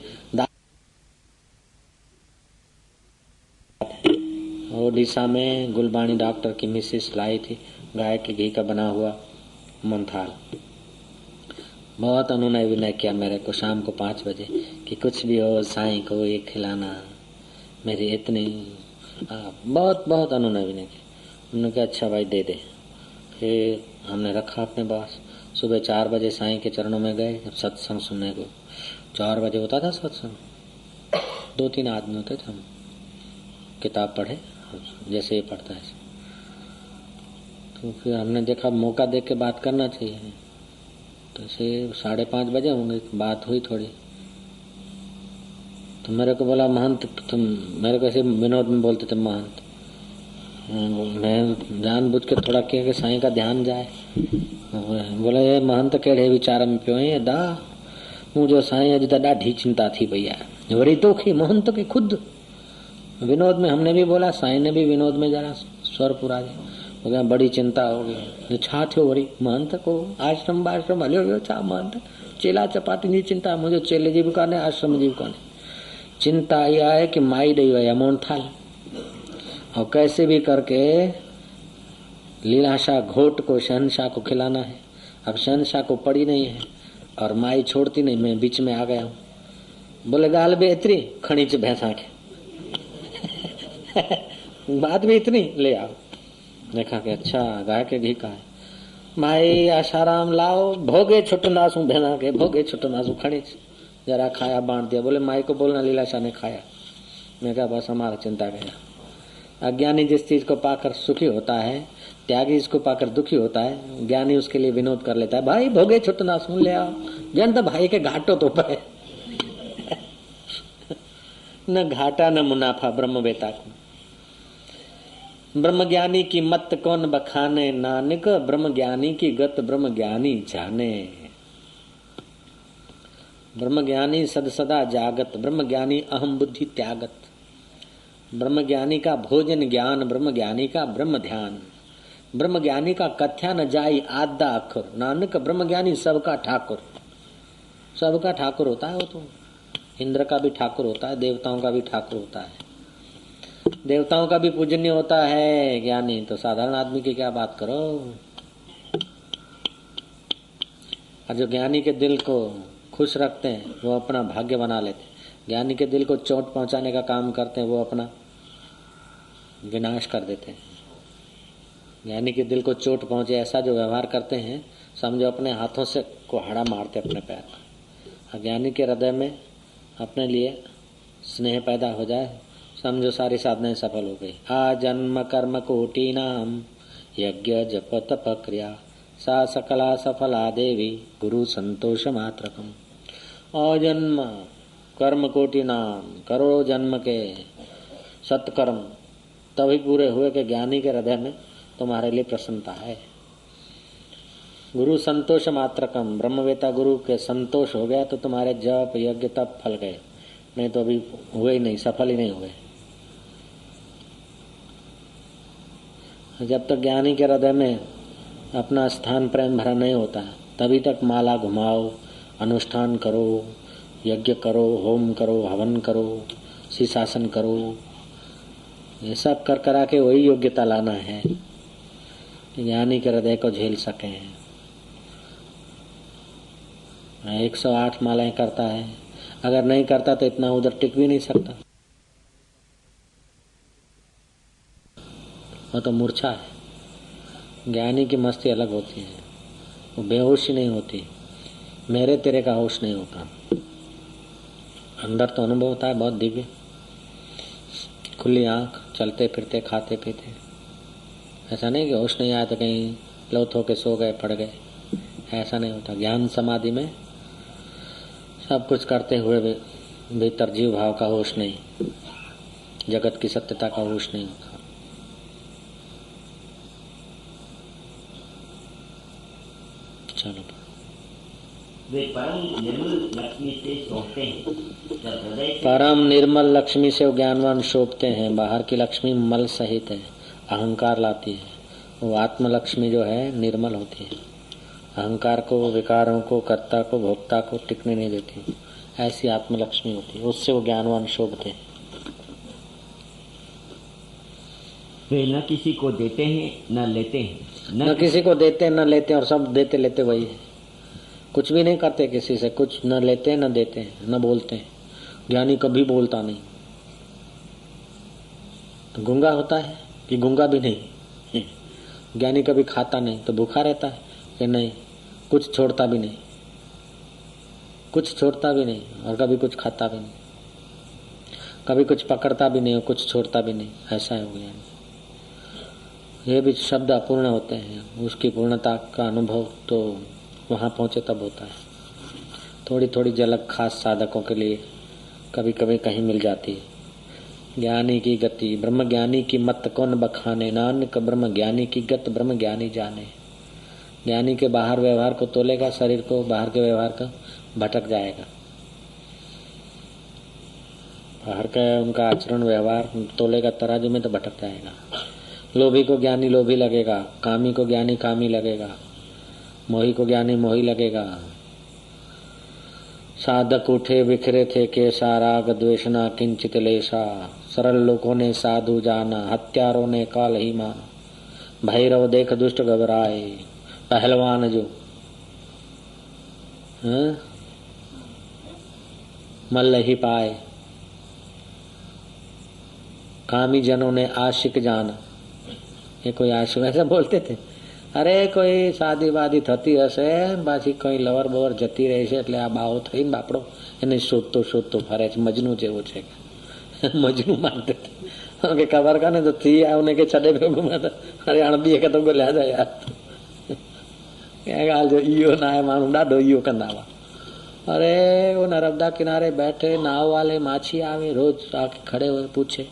ओडिशा में गुलबाणी डॉक्टर की मिसेस लाई थी गाय के घी का बना हुआ मंथाल। बहुत अनुनय विनय किया मेरे को शाम को 5 बजे कि कुछ भी हो साईं को ये खिलाना, मेरी इतनी बहुत बहुत अनुनय विनय किया। उन्होंने कहा अच्छा भाई दे दे। फिर हमने रखा अपने पास। सुबह 4 बजे साईं के चरणों में गए जब सत्संग सुनने को। 4 बजे होता था सत्संग, 2-3 आदमी होते थे, हम किताब पढ़े जैसे ये पढ़ता है। तो फिर हमने देखा मौका देख के बात करना चाहिए, तो ऐसे 5:30 बजे होंगे, बात हुई थोड़ी। तो मेरे को बोला महंत, तुम मेरे को ऐसे विनोद में बोलते थे महंत। मैं जानबूझ के थोड़ा किया कि साईं का ध्यान जाए। बोला ये महंत कहिड़े वीचार में पियो है दा, मुझो साईं अज त ॾाढी चिंता थी पई आहे। वरी तोखे महंत के खुद विनोद में हमने भी बोला, साईं ने भी विनोद में जरा स्वर पुरा दिया। बड़ी चिंता हो गई। छा थियो वरी महंत को आश्रम बाश्रम हलियो वियो छा महंत, चेला चपाती जी चिंता, मुझे चेले जी भी काने आश्रम जी भी काने। चिंता इहा है कि माई ॾेई वई मोहन थाल, और कैसे भी करके लीलाशाह घोट को शहनशाह को खिलाना है। अब शहनशाह को पड़ी नहीं है और माई छोड़ती नहीं, मैं बीच में आ गया हूँ। बोले गाल भी इतनी खणीच भैंसा के बात भी इतनी ले आओ। देखा कि अच्छा गाय के घी का है। माई आशाराम लाओ भोगे छुटनासू भेना के, भोगे छुटनासू खणीच जरा खाया बांट दिया। बोले माई को बोलना लीलाशाह ने खाया। मैं कहा बस हमारा चिंता गया। अज्ञानी जिस चीज को पाकर सुखी होता है, त्यागी इसको पाकर दुखी होता है। ज्ञानी उसके लिए विनोद कर लेता है, भाई भोगे छुटनासू ले आओ, जन तो भाई के घाटो तो पे न घाटा न मुनाफा ब्रह्म बेता को। ब्रह्म ज्ञानी की मत कौन बखाने, नानक ब्रह्म ज्ञानी की गत ब्रह्म ज्ञानी जाने। ब्रह्म ज्ञानी सद सदा जागत, ब्रह्म ज्ञानी अहम बुद्धि त्यागत। ब्रह्म ज्ञानी का भोजन ज्ञान, ब्रह्म ज्ञानी का ब्रह्म ध्यान। ब्रह्म ज्ञानी का कथ्या न जाई आधा अखर, नानक ब्रह्म ज्ञानी सबका ठाकुर। सबका ठाकुर होता है वो तो, इंद्र का भी ठाकुर होता है, देवताओं का भी ठाकुर होता है, देवताओं का भी पूजनीय होता है ज्ञानी। तो साधारण आदमी की क्या बात करो। और जो ज्ञानी के दिल को खुश रखते हैं वो अपना भाग्य बना लेते हैं। ज्ञानी के दिल को चोट पहुंचाने का काम करते हैं वो अपना विनाश कर देते हैं। ज्ञानी के दिल को चोट पहुंचे ऐसा जो व्यवहार करते हैं, समझो अपने हाथों से कुहाड़ा मारते अपने पैर में। ज्ञानी के हृदय में अपने लिए स्नेह पैदा हो जाए, समझो सारी साधनाएं सफल हो गई। आ जन्म कर्म कोटि नाम यज्ञ जप तप क्रिया, सा सकला सफला देवी गुरु संतोष मात्रकम। अजन्म कर्म कोटि नाम, करोड़ों जन्म के सत्कर्म तभी पूरे हुए कि ज्ञानी के हृदय में तुम्हारे लिए प्रसन्नता है। गुरु संतोष मात्रकम, ब्रह्मवेता गुरु के संतोष हो गया तो तुम्हारे जप यज्ञ तप फल गए, नहीं तो अभी हुए ही नहीं, सफल ही नहीं हुए। जब तक ज्ञानी के हृदय में अपना स्थान प्रेम भरा नहीं होता तभी तक माला घुमाओ, अनुष्ठान करो, यज्ञ करो, होम करो, हवन करो, शीशासन करो, ये सब कर करा के वही योग्यता लाना है ज्ञानी के हृदय को झेल सके। 108 मालाएं करता है, अगर नहीं करता तो इतना उधर टिक भी नहीं सकता, वो तो मूर्छा है। ज्ञानी की मस्ती अलग होती है, वो बेहोशी नहीं होती, मेरे तेरे का होश नहीं होता, अंदर तो अनुभव होता है बहुत दिव्य, खुली आंख, चलते फिरते खाते पीते। ऐसा नहीं कि होश नहीं आया तो कहीं लौथ होके सो गए पड़ गए, ऐसा नहीं होता। ज्ञान समाधि में सब कुछ करते हुए भी भीतर जीव भाव का होश नहीं, जगत की सत्यता का होश नहीं होता। चलो, वे परम निर्मल लक्ष्मी से शोभते हैं। जब हृदय से परम निर्मल लक्ष्मी से वो ज्ञानवान शोभते हैं। बाहर की लक्ष्मी मल सहित है, अहंकार लाती है। वो आत्म लक्ष्मी जो है निर्मल होती है, अहंकार को, विकारों को, कर्ता को, भोक्ता को टिकने नहीं देती। ऐसी आत्म लक्ष्मी होती है, उससे वो ज्ञानवान शोभते हैं। वे न किसी को देते हैं न लेते हैं, न किसी को देते न लेते, और सब देते लेते वही है। कुछ भी नहीं करते किसी से, कुछ न लेते न देते न बोलते हैं। ज्ञानी कभी बोलता नहीं, तो गूंगा होता है कि गूंगा भी नहीं। ज्ञानी कभी खाता नहीं तो भूखा रहता है कि नहीं, कुछ छोड़ता भी नहीं, कुछ छोड़ता भी नहीं और कभी कुछ खाता भी नहीं, कभी कुछ पकड़ता भी नहीं और कुछ छोड़ता भी नहीं। ऐसा है वो ज्ञानी। ये भी शब्द अपूर्ण होते हैं, उसकी पूर्णता का अनुभव तो वहाँ पहुँचे तब होता है। थोड़ी थोड़ी झलक खास साधकों के लिए कभी कभी कहीं मिल जाती है। ज्ञानी की गति ब्रह्म ज्ञानी की मत कौन बखाने, नानक ब्रह्म ज्ञानी की गत ब्रह्म ज्ञानी जाने। ज्ञानी के बाहर व्यवहार को तोलेगा, शरीर को बाहर के व्यवहार का भटक जाएगा। बाहर का उनका आचरण व्यवहार तोलेगा तराजू में तो भटक जाएगा। लोभी को ज्ञानी लोभी लगेगा, कामी को ज्ञानी कामी लगेगा, मोही को ज्ञानी मोही लगेगा। साधक उठे बिखरे थे केसा, राग द्वेषना किंचित लेसा। सरल लोगों ने साधु जाना, हत्यारों ने काल ही माना। भैरव देख दुष्ट घबराए, पहलवान जो मल्ल ही पाए। कामी जनों ने आशिक जाना। ये कोई आशिक ऐसा बोलते थे, अरे कोई शादी वादी थती हશે, પાછી કોઈ લવર બવર જતી રહે છે એટલે આ બાવો થઈને બાપડો એને શોધતો શોધતો ફરે છે, મજનુ જેવો છે। મજનુ માનते थे કે ખબર કાને તો थी આવને કે છડે पे घुमाता, अरे अणबी के तो ले जा यार, क्या गाल जो इयो ना है मानू डाडो इयो कंदा वा। अरे वो नर्मदा किनारे बैठे नाव वाले माछी आवे, रोज आके खड़े हुए पूछे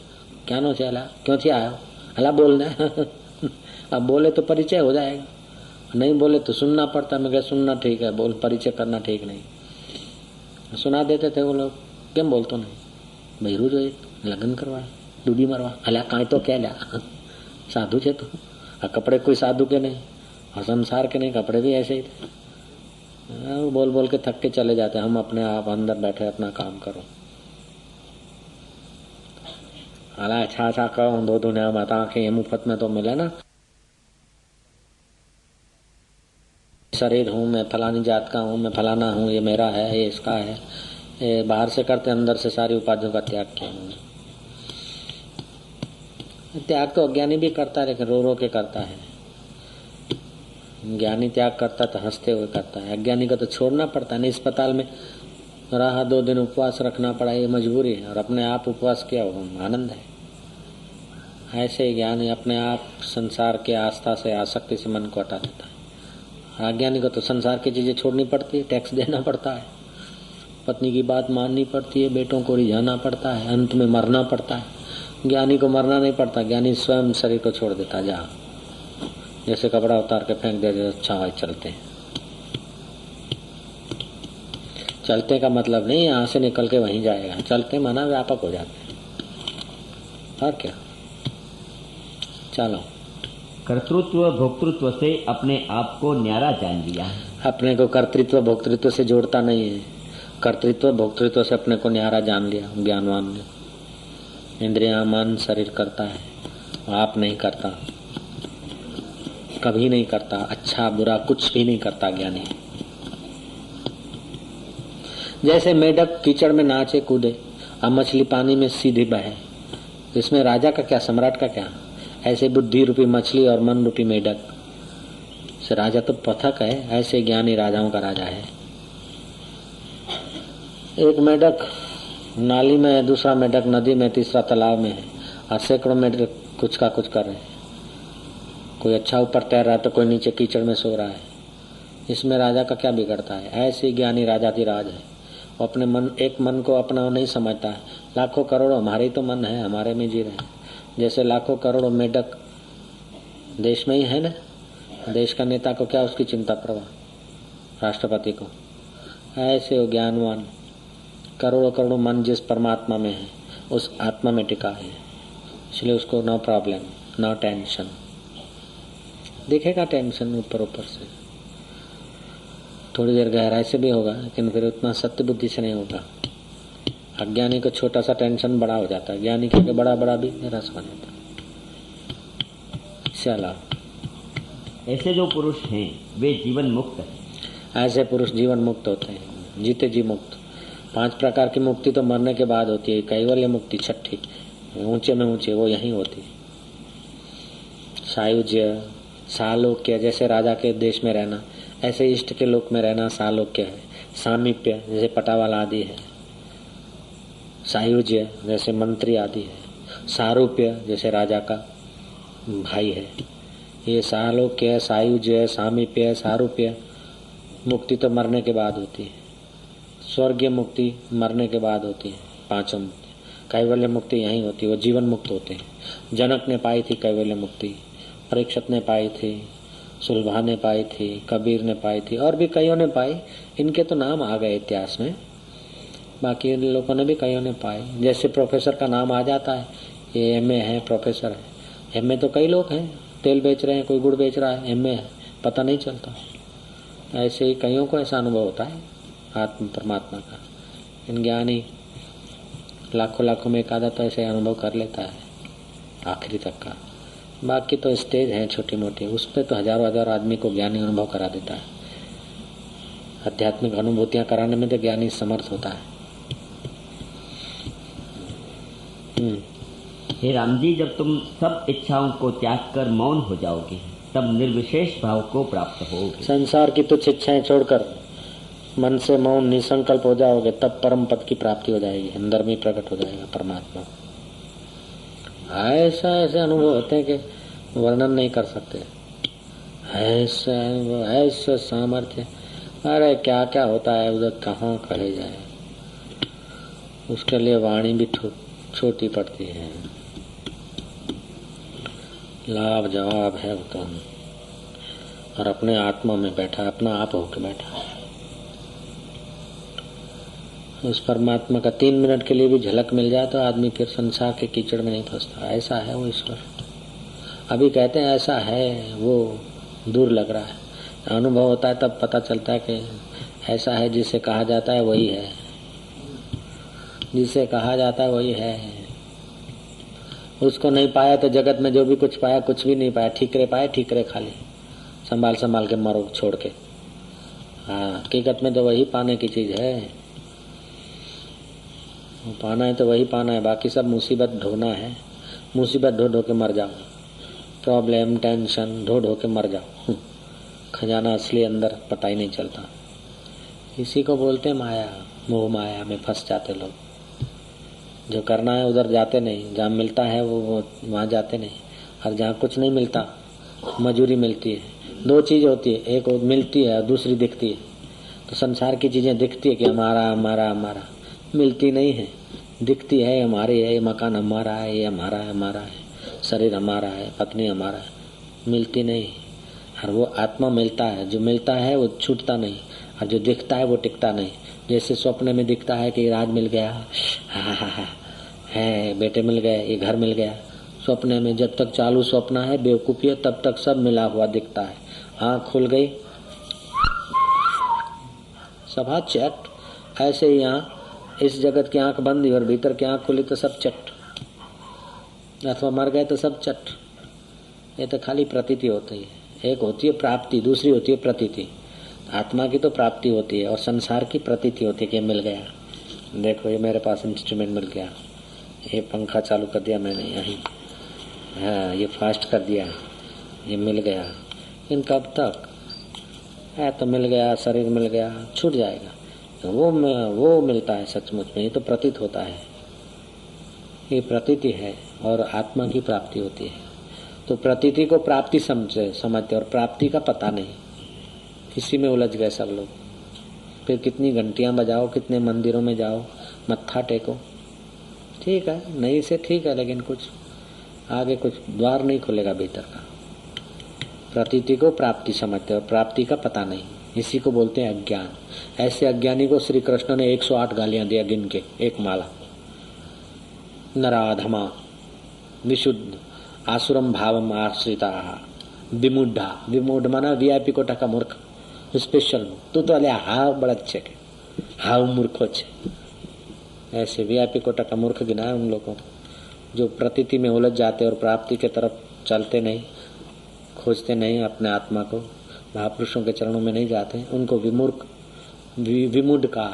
क्या नो चला, क्यों थी आयो, हला बोलना। अब बोले तो परिचय हो जाएगा, नहीं बोले तो सुनना पड़ता। मैं क्या सुनना ठीक है, बोल परिचय करना ठीक नहीं। सुना देते थे वो लोग, केम बोलतो नहीं, बहिरू जो लग्न करवा डूबी मरवा, हला काई तो क्या ल्या साधु छे तो। कपड़े कोई साधु के नहीं और संसार के नहीं, कपड़े भी ऐसे ही थे। बोल बोल के थक के चले जाते, हम अपने आप अंदर बैठे अपना काम करो। हालां अच्छा अच्छा कहो दो दुनिया में ताकि ये मुफ्त में तो मिले ना। शरीर हूँ मैं, फलानी जात का हूँ मैं, फलाना हूँ, ये मेरा है, ये इसका है। ये बाहर से करते, अंदर से सारी उपाधियों का त्याग किया उन्होंने। त्याग तो अज्ञानी भी करता है, लेकिन रो रो के करता है। ज्ञानी त्याग करता तो हंसते हुए करता है, अज्ञानी को तो छोड़ना पड़ता है। नहीं, अस्पताल में रहा 2 दिन उपवास रखना पड़ा, ये मजबूरी है, और अपने आप उपवास किया वो आनंद है। ऐसे ज्ञानी अपने आप संसार के आस्था से, आसक्ति से मन को हटा देता है। अज्ञानी को तो संसार की चीजें छोड़नी पड़ती है, टैक्स देना पड़ता है, पत्नी की बात माननी पड़ती है, बेटों को रिझाना पड़ता है, अंत में मरना पड़ता है। ज्ञानी को मरना नहीं पड़ता, ज्ञानी स्वयं शरीर को छोड़ देता, जा जैसे कपड़ा उतार के फेंक दे, अच्छा भाई चलते हैं। चलते का मतलब नहीं यहाँ से निकल के वहीं जाएगा, चलते माना व्यापक हो जाते हैं। और क्या, चलो। कर्तृत्व भोक्तृत्व से अपने आप को न्यारा जान लिया है। अपने को कर्तृत्व भोक्तृत्व से जोड़ता नहीं है, कर्तृत्व भोक्तृत्व से अपने को न्यारा जान लिया ज्ञानवान ने। इंद्रियां मन शरीर करता है, आप नहीं करता, कभी नहीं करता, अच्छा बुरा कुछ भी नहीं करता ज्ञानी। जैसे मेढक कीचड़ में नाचे कूदे और मछली पानी में सीधे बहे, इसमें राजा का क्या, सम्राट का क्या। ऐसे बुद्धि रूपी मछली और मन रूपी मेढक से राजा तो पथक है, ऐसे ज्ञानी राजाओं का राजा है। एक मेढक नाली में है, दूसरा मेढक नदी में, तीसरा तालाब में है और सैकड़ों मेढक कुछ का कुछ कर रहे हैं। कोई अच्छा ऊपर तैर रहा है तो कोई नीचे कीचड़ में सो रहा है। इसमें राजा का क्या बिगड़ता है। ऐसे ज्ञानी राजाधिराज है, वो अपने मन, एक मन को अपना नहीं समझता है। लाखों करोड़ों हमारे तो मन है, हमारे में जी रहे हैं। जैसे लाखों करोड़ों मेढक देश में ही है ना, देश का नेता को क्या उसकी चिंता परवाह, राष्ट्रपति को। ऐसे वो ज्ञानवान करोड़ों करोड़ों मन जिस परमात्मा में है उस आत्मा में टिका है, इसलिए उसको नो प्रॉब्लम, नो टेंशन। दिखेगा टेंशन ऊपर ऊपर से, थोड़ी देर गहराई से भी होगा, लेकिन फिर उतना सत्य बुद्धि से नहीं होगा। अज्ञानी को छोटा सा टेंशन बड़ा हो जाता है, ज्ञानी के बड़ा बड़ा भी रस हो जाता है। चला, ऐसे जो पुरुष हैं वे जीवन मुक्त हैं। ऐसे पुरुष जीवन मुक्त होते हैं, जीते जी मुक्त। 5 प्रकार की मुक्ति तो मरने के बाद होती है। कैवल्य मुक्ति छठी, ऊंचे में ऊंचे, वो यहीं होती है। सायुज्य सालोक्य, जैसे राजा के देश में रहना, ऐसे इष्ट के लोक में रहना सालोक्य है। सामीप्य जैसे पटावाल आदि है। सायुज्य जैसे मंत्री आदि है। सारूप्य जैसे राजा का भाई है। ये सालोक्य, सायुज्य, सामीप्य, सारूप्य मुक्ति तो मरने के बाद होती है। स्वर्गीय मुक्ति मरने के बाद होती है। 5 मुक्ति, कैवल्य मुक्ति यहीं होती है, वो जीवन मुक्त होते हैं। जनक ने पाई थी कैवल्य मुक्ति, परीक्षित ने पाई थी, सुलभा ने पाई थी, कबीर ने पाई थी, और भी कईयों ने पाई। इनके तो नाम आ गए इतिहास में, बाकी इन लोगों ने भी कईयों ने पाई। जैसे प्रोफेसर का नाम आ जाता है, ये एमए है, प्रोफेसर है। एमए तो कई लोग हैं, तेल बेच रहे हैं, कोई गुड़ बेच रहा है, एमए है, पता नहीं चलता। ऐसे ही कईयों को ऐसा अनुभव होता है आत्म परमात्मा का। इन ज्ञानी लाखों लाखों में एक आधा तो ऐसे अनुभव कर लेता है आखिरी तक का। बाकी तो स्टेज है छोटी मोटी, उस पर तो हजारों हजार आदमी को ज्ञानी अनुभव करा देता है। आध्यात्मिक अनुभूतियां कराने में तो ज्ञानी समर्थ होता है। हे राम जी, जब तुम सब इच्छाओं को त्याग कर मौन हो जाओगे तब निर्विशेष भाव को प्राप्त होगे। संसार की तुच्छ इच्छाएं छोड़कर मन से मौन निसंकल्प हो जाओगे तब परम पद की प्राप्ति हो जाएगी, अंदर में प्रकट हो जाएगा परमात्मा। ऐसा ऐसे अनुभव होते हैं कि वर्णन नहीं कर सकते। ऐसा सामर्थ्य, अरे क्या क्या होता है उधर, कहाँ कहे जाए। उसके लिए वाणी भी छोटी पड़ती है, लाभ जवाब है वो। और अपने आत्मा में बैठा, अपना आप होकर बैठा। उस परमात्मा का 3 मिनट के लिए भी झलक मिल जाए तो आदमी फिर संसार के कीचड़ में नहीं फंसता। ऐसा है वो ईश्वर। अभी कहते हैं ऐसा है, वो दूर लग रहा है। अनुभव होता है तब पता चलता है कि ऐसा है जिसे कहा जाता है वही है, जिसे कहा जाता है वही है। उसको नहीं पाया तो जगत में जो भी कुछ पाया कुछ भी नहीं पाया। ठीकरे पाए, ठीकरे खाली, संभाल संभाल के मरो छोड़ के। हाँ, हकीकत में तो वही पाने की चीज है। पाना है तो वही पाना है, बाकी सब मुसीबत ढोना है। मुसीबत ढो ढो के मर जाओ, प्रॉब्लम टेंशन ढो ढो के मर जाओ। खजाना असली अंदर पता ही नहीं चलता। इसी को बोलते माया, मोह माया में फंस जाते लोग। जो करना है उधर जाते नहीं, जहाँ मिलता है वो वहाँ जाते नहीं। और जहाँ कुछ नहीं मिलता, मजूरी मिलती है। 2 चीज होती है, एक मिलती है और दूसरी दिखती है। तो संसार की चीजें दिखती है कि हमारा हमारा हमारा, मिलती नहीं है। दिखती है हमारी है, ये मकान हमारा है, ये हमारा है, हमारा है, शरीर हमारा है, पत्नी हमारा है, मिलती नहीं। और वो आत्मा मिलता है, जो मिलता है वो छूटता नहीं, और जो दिखता है वो टिकता नहीं। जैसे स्वप्न में दिखता है कि राज मिल गया, है बेटे मिल गए, ये घर मिल गया। स्वप्न में जब तक चालू स्वप्न है बेवकूफी है, तब तक सब मिला हुआ दिखता है। आँख खुल गई सब हाथ चट। ऐसे ही यहाँ इस जगत की आंख बंद हुई और भीतर की आंख खुली तो सब चट, अथवा मर गए तो सब चट। ये तो खाली प्रतीति होती है। एक होती है प्राप्ति, दूसरी होती है प्रतीति। आत्मा की तो प्राप्ति होती है और संसार की प्रतीति होती है कि मिल गया। देखो ये मेरे पास इंस्ट्रूमेंट मिल गया, ये पंखा चालू कर दिया मैंने यहीं, हाँ ये फास्ट कर दिया, ये मिल गया। इन कब तक है तो मिल गया, शरीर मिल गया, छूट जाएगा। तो वो मिलता है सचमुच में। ये तो प्रतीत होता है, ये प्रतीति है और आत्मा की प्राप्ति होती है। तो प्रतीति को प्राप्ति समझते और प्राप्ति का पता नहीं। इसी में उलझ गए सब लोग। फिर कितनी घंटियां बजाओ, कितने मंदिरों में जाओ, मत्था टेको, ठीक है नहीं से ठीक है, लेकिन कुछ आगे कुछ द्वार नहीं खुलेगा भीतर का। प्रतीति को प्राप्ति समझते और प्राप्ति का पता नहीं, इसी को बोलते हैं अज्ञान। ऐसे अज्ञानी को श्री कृष्ण ने 108 गालियां दिया गिन के, एक माला। नराधमा विशुद्ध आसुरम भावम आश्रिता विमूढ़ा, विमूढ़ माना वीआईपी कोटा का मूर्ख, स्पेशल। तू तो अले हाव बड़ा अच्छे के हाव मूर्खो छे। ऐसे वीआईपी कोटा का मूर्ख गिना है उन लोगों को जो प्रतीति में उलझ जाते और प्राप्ति के तरफ चलते नहीं, खोजते नहीं अपने आत्मा को, महापुरुषों के चरणों में नहीं जाते। उनको विमूर्ख विमूढ़ का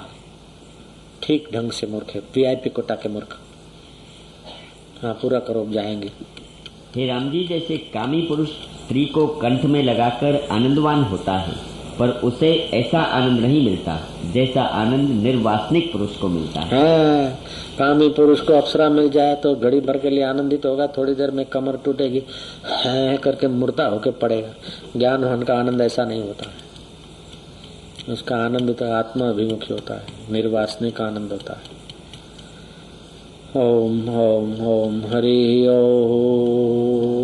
ठीक ढंग से मूर्ख है, वीआईपी कोटा के मूर्ख। हाँ पूरा करो, जाएंगे। हे राम जी, जैसे कामी पुरुष स्त्री को कंठ में लगाकर आनंदवान होता है, पर उसे ऐसा आनंद नहीं मिलता जैसा आनंद निर्वासनिक पुरुष को मिलता है। हाँ, कामी पुरुष को अप्सरा मिल जाए तो घड़ी भर के लिए आनंदित होगा, थोड़ी देर में कमर टूटेगी, है करके मुर्दा होके पड़ेगा। ज्ञान होने का आनंद ऐसा नहीं होता है। उसका आनंद तो आत्मा अभिमुखी होता है, निर्वासनिक आनंद होता है। ओम ओम ओम हरि ओम।